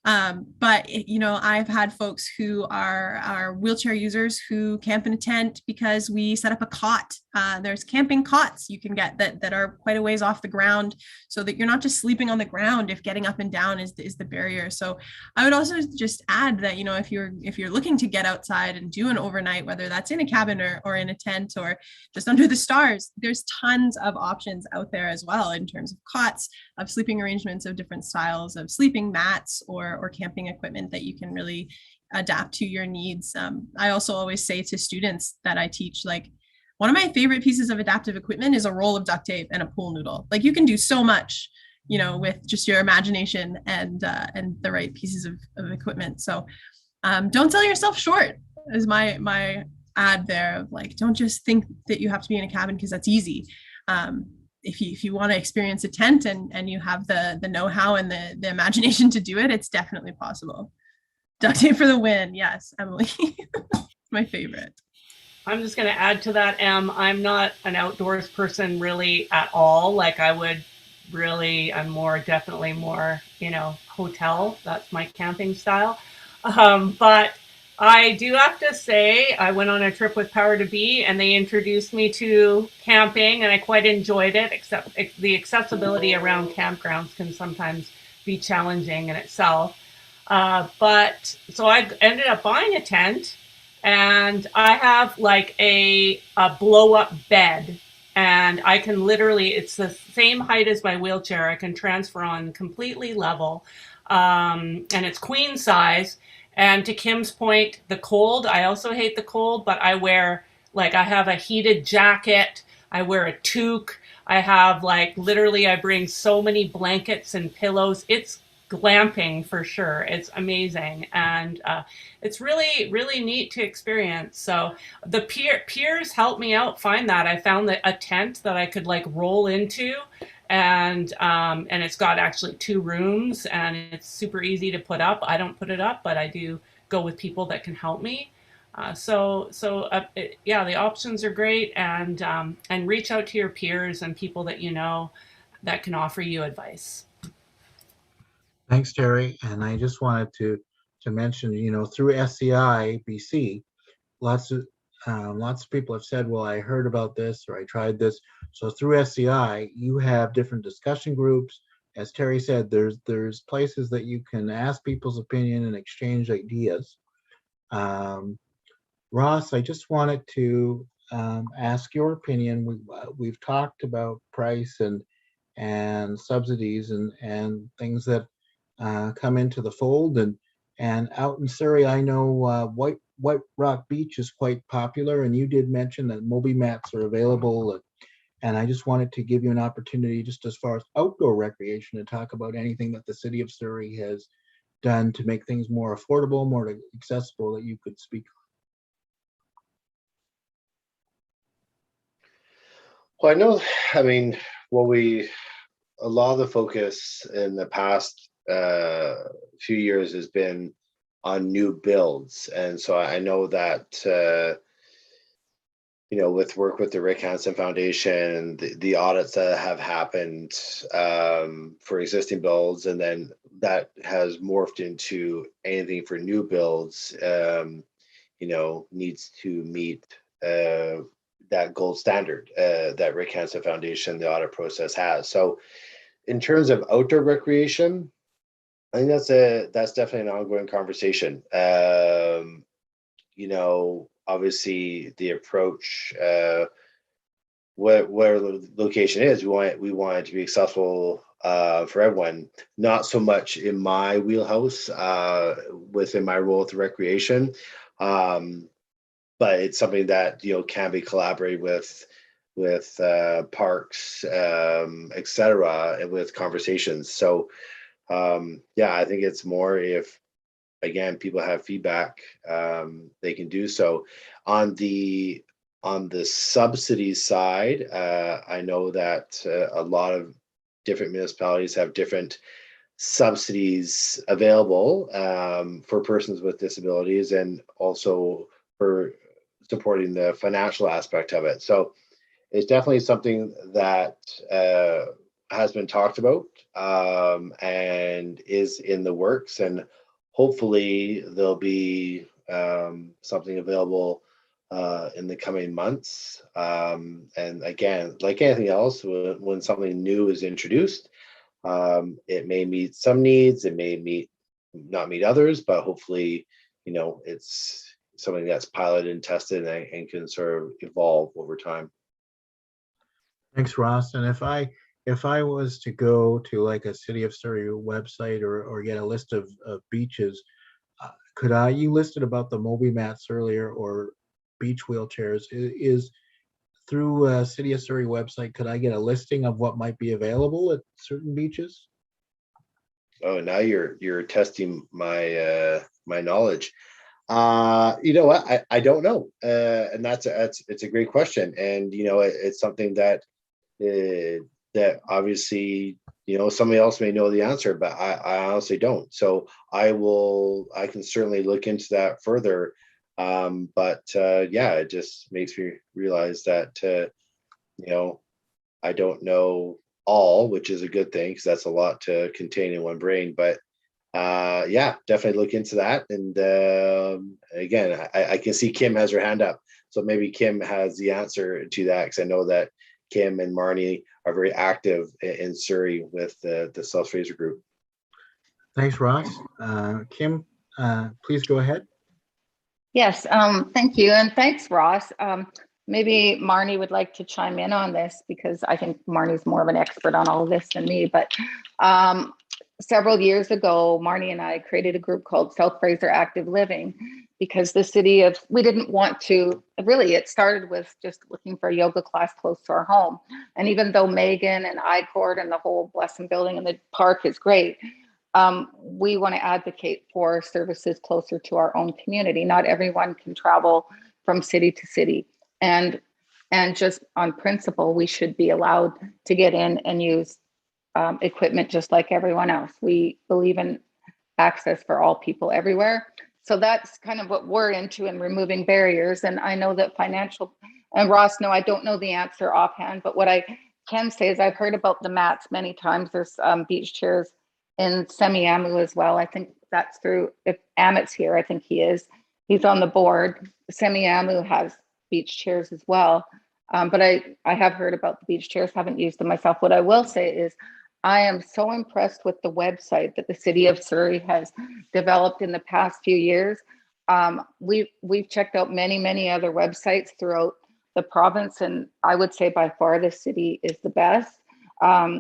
But I've had folks who are wheelchair users who camp in a tent because we set up a cot. There's camping cots you can get that are quite a ways off the ground, so that you're not just sleeping on the ground if getting up and down is the barrier. So I would also just add that, if you're looking to get outside and do an overnight, whether that's in a cabin or in a tent or just under the stars, there's tons of options out there as well, in terms of cots, of sleeping arrangements, of different styles of sleeping mats or camping equipment that you can really adapt to your needs. I also always say to students that I teach, like, one of my favorite pieces of adaptive equipment is a roll of duct tape and a pool noodle. Like, you can do so much, with just your imagination and the right pieces of equipment. So don't sell yourself short is my ad there, of like, don't just think that you have to be in a cabin because that's easy. If you want to experience a tent and you have the know-how and the imagination to do it, it's definitely possible. Duct tape for the win. Yes, Emily. My favorite. I'm just going to add to that, Em. I'm not an outdoors person really at all. Like, I'm definitely more, hotel. That's my camping style. But I do have to say, I went on a trip with Power to Be, and they introduced me to camping, and I quite enjoyed it, except the accessibility around campgrounds can sometimes be challenging in itself. But so I ended up buying a tent, and I have like a blow up bed, and I can literally, it's the same height as my wheelchair. I can transfer on completely level, and it's queen size. And to Kim's point, the cold, I also hate the cold, but I have a heated jacket. I wear a toque. I have I bring so many blankets and pillows. It's glamping for sure. It's amazing. And it's really, really neat to experience. So the peers helped me out find that. I found a tent that I could roll into, and it's got actually 2 rooms, and it's super easy to put up. I don't put it up, but I do go with people that can help me. The options are great, and reach out to your peers and people that that can offer you advice. Thanks, Terry. And I just wanted to mention, through SCI BC, lots of people have said, well, I heard about this or I tried this. So through SCI, you have different discussion groups. As Terry said, there's places that you can ask people's opinion and exchange ideas. Ross, I just wanted to ask your opinion. We've talked about price and subsidies and things that come into the fold, and out in Surrey, I know White Rock Beach is quite popular, and you did mention that Moby mats are available, and I just wanted to give you an opportunity, just as far as outdoor recreation, to talk about anything that the City of Surrey has done to make things more affordable, more accessible, that you could speak on. Well, a lot of the focus in the past few years has been new builds. And so I know that with work with the Rick Hansen Foundation, the audits that have happened for existing builds, and then that has morphed into anything for new builds, needs to meet that gold standard that Rick Hansen Foundation, the audit process has. So in terms of outdoor recreation, I think that's definitely an ongoing conversation. Obviously the approach, where the location is, we want it to be accessible for everyone. Not so much in my wheelhouse within my role with recreation, but it's something that can be collaborated with parks, etc., and with conversations. So I think it's more if, again, people have feedback, they can do so. On the subsidy side, I know that a lot of different municipalities have different subsidies available for persons with disabilities, and also for supporting the financial aspect of it. So it's definitely something that has been talked about and is in the works, and hopefully there'll be something available in the coming months. And again, like anything else, when something new is introduced, it may meet some needs, it may not meet others, but hopefully, it's something that's piloted and tested and can sort of evolve over time. Thanks, Ross. And if I was to go to like a City of Surrey website or get a list of beaches, you listed about the Moby mats earlier, or beach wheelchairs, is through City of Surrey website, could I get a listing of what might be available at certain beaches? Oh, now you're testing my my knowledge. You know what? I don't know, and it's a great question, and it's something that that obviously somebody else may know the answer, but I honestly don't. So I can certainly look into that further. But it just makes me realize that I don't know all, which is a good thing, because that's a lot to contain in one brain. But definitely look into that. And again, I can see Kim has her hand up, so maybe Kim has the answer to that, because I know that Kim and Marnie are very active in Surrey with the South Fraser group. Thanks, Ross. Kim, please go ahead. Yes, thank you. And thanks, Ross. Maybe Marnie would like to chime in on this, because I think Marnie's more of an expert on all of this than me. But several years ago, Marnie and I created a group called South Fraser Active Living, because we didn't want to, really, it started with just looking for a yoga class close to our home. And even though Megan and I-Court and the whole Blessing building and the park is great, we want to advocate for services closer to our own community. Not everyone can travel from city to city. And just on principle, we should be allowed to get in and use equipment just like everyone else. We believe in access for all people everywhere. So that's kind of what we're into, in removing barriers. And I know that financial, and Ross, no, I don't know the answer offhand, but what I can say is I've heard about the mats many times. There's beach chairs in Semiahmoo as well. I think that's through, if Amit's here, I think he's on the board. Semiahmoo has beach chairs as well. But I have heard about the beach chairs, haven't used them myself. What I will say is I am so impressed with the website that the City of Surrey has developed in the past few years. We've checked out many other websites throughout the province, and I would say by far the city is the best.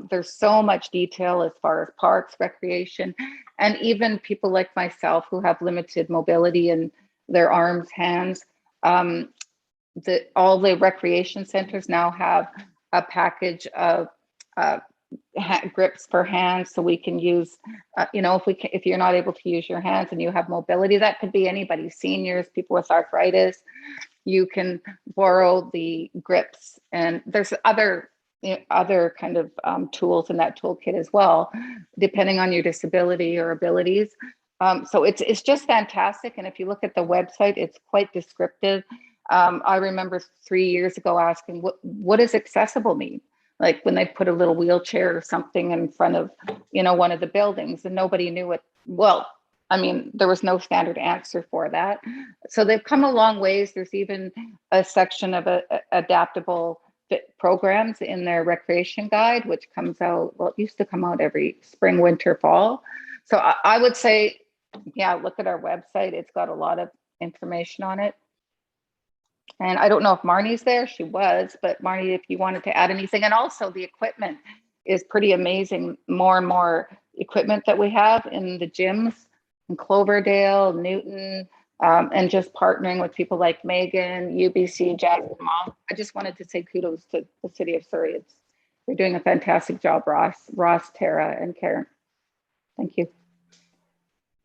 There's so much detail as far as parks, recreation, and even people like myself who have limited mobility in their arms, hands. All the recreation centers now have a package of grips for hands, so we can use, if you're not able to use your hands and you have mobility, that could be anybody, seniors, people with arthritis, you can borrow the grips. And there's other kind of tools in that toolkit as well, depending on your disability or abilities. So it's just fantastic. And if you look at the website, it's quite descriptive. I remember 3 years ago asking, what does accessible mean? Like when they put a little wheelchair or something in front of, one of the buildings, and nobody knew it. Well, I mean, there was no standard answer for that. So they've come a long ways. There's even a section of adaptable fit programs in their recreation guide, which comes out, well, it used to come out every spring, winter, fall. So I would say, yeah, look at our website. It's got a lot of information on it. And I don't know if Marnie's there. She was, but Marnie, if you wanted to add anything. And also the equipment is pretty amazing. More and more equipment that we have in the gyms in Cloverdale, Newton, and just partnering with people like Megan, UBC, Jackson Mall. I just wanted to say kudos to the City of Surrey. They're doing a fantastic job, Ross, Tara, and Karen. Thank you.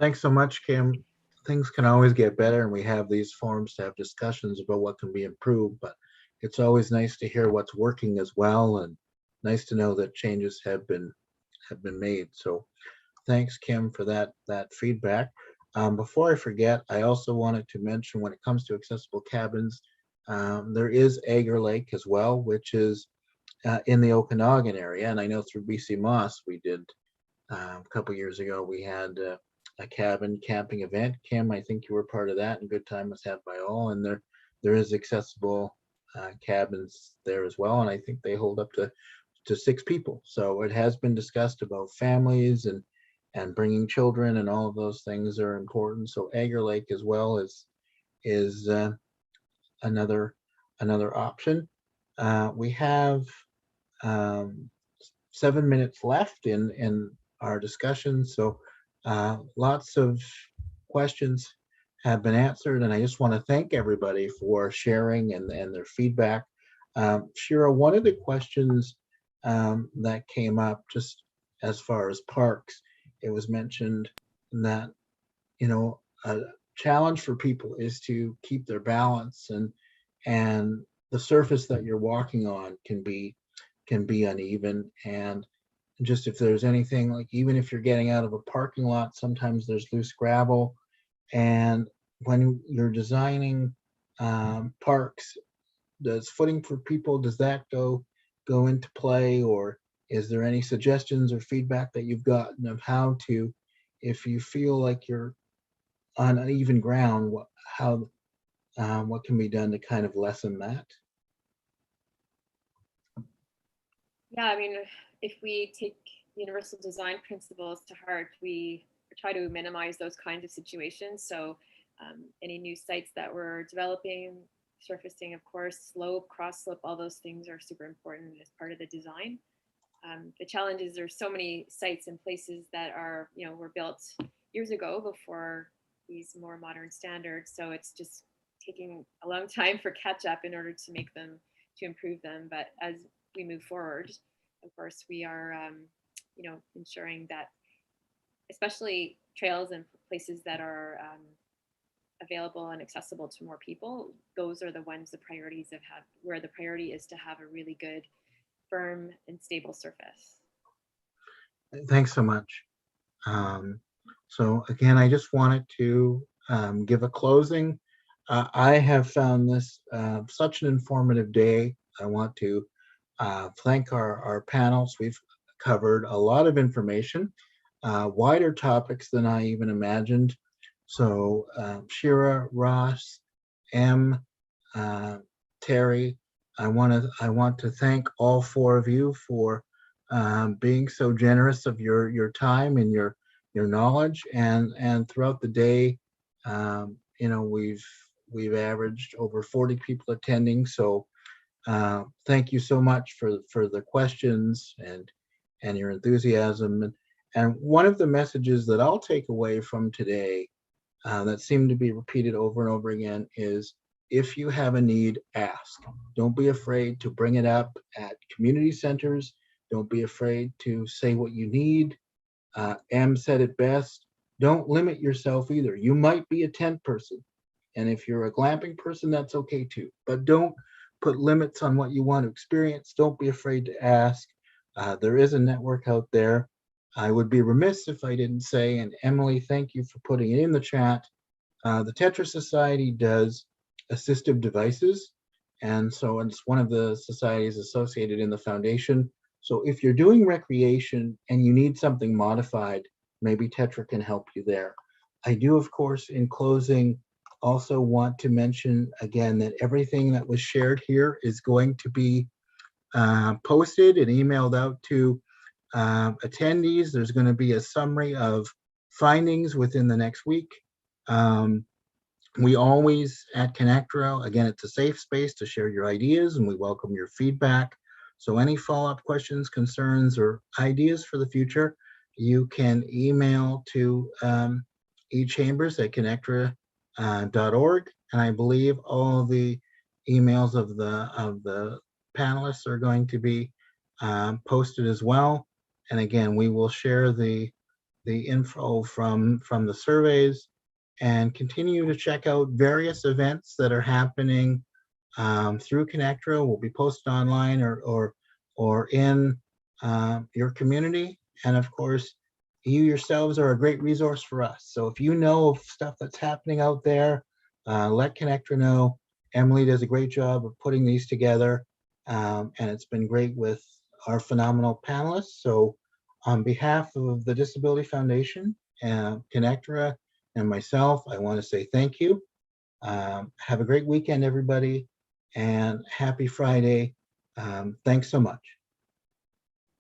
Thanks so much, Kim. Things can always get better, and we have these forums to have discussions about what can be improved, but it's always nice to hear what's working as well, and nice to know that changes have been made. So thanks, Kim, for that feedback. Before I forget, I also wanted to mention when it comes to accessible cabins, there is Agar Lake as well, which is in the Okanagan area. And I know through BC Moss, we did a couple years ago, we had a cabin camping event. Kim, I think you were part of that, and good time was had by all. And there is accessible cabins there as well. And I think they hold up to 6 people. So it has been discussed about families and bringing children, and all of those things are important. So Agar Lake as well is another option. We have 7 minutes left in our discussion. So lots of questions have been answered, and I just want to thank everybody for sharing and their feedback. Shira, one of the questions that came up just as far as parks, it was mentioned that, a challenge for people is to keep their balance, and the surface that you're walking on can be uneven. And just if there's anything, like even if you're getting out of a parking lot, sometimes there's loose gravel. And when you're designing parks, does footing for people, does that go into play? Or is there any suggestions or feedback that you've gotten of how to, if you feel like you're on uneven ground, what can be done to kind of lessen that? Yeah, I mean, if we take universal design principles to heart, we try to minimize those kinds of situations. So any new sites that we're developing, surfacing, of course, slope, cross slope, all those things are super important as part of the design. The challenge is there's so many sites and places that are, were built years ago before these more modern standards. So it's just taking a long time for catch up in order to make them, to improve them. But as we move forward, of course, we are, ensuring that, especially trails and places that are available and accessible to more people, those are the ones, the priorities where the priority is to have a really good, firm and stable surface. Thanks so much. So again, I just wanted to give a closing. I have found this such an informative day. I want to thank our panels. We've covered a lot of information, wider topics than I even imagined. So Shira, Ross, M, Terry, I want to thank all 4 of you for being so generous of your time and your knowledge, and throughout the day, we've averaged over 40 people attending. So thank you so much for the questions and your enthusiasm. And one of the messages that I'll take away from today that seemed to be repeated over and over again is, if you have a need, ask. Don't be afraid to bring it up at community centers. Don't be afraid to say what you need. Em said it best. Don't limit yourself either. You might be a tent person, and if you're a glamping person, that's okay too. But don't put limits on what you want to experience. Don't be afraid to ask. There is a network out there. I would be remiss if I didn't say, and Emily, thank you for putting it in the chat. The Tetra Society does assistive devices, and so it's one of the societies associated in the foundation. So if you're doing recreation and you need something modified, maybe Tetra can help you there. I do, of course, in closing, also want to mention again that everything that was shared here is going to be posted and emailed out to attendees. There's going to be a summary of findings within the next week. We always at ConnecTra, again, it's a safe space to share your ideas, and we welcome your feedback. So any follow-up questions, concerns, or ideas for the future, you can email to echambers@connectra.org. And I believe all the emails of the panelists are going to be posted as well. And again, we will share the info from the surveys and continue to check out various events that are happening through ConnecTra. Will be posted online or in your community. And of course, you yourselves are a great resource for us. So if you know of stuff that's happening out there, let ConnecTra know. Emily does a great job of putting these together, and it's been great with our phenomenal panelists. So on behalf of the Disability Foundation, ConnecTra, and myself, I want to say thank you. Have a great weekend, everybody, and happy Friday. Thanks so much.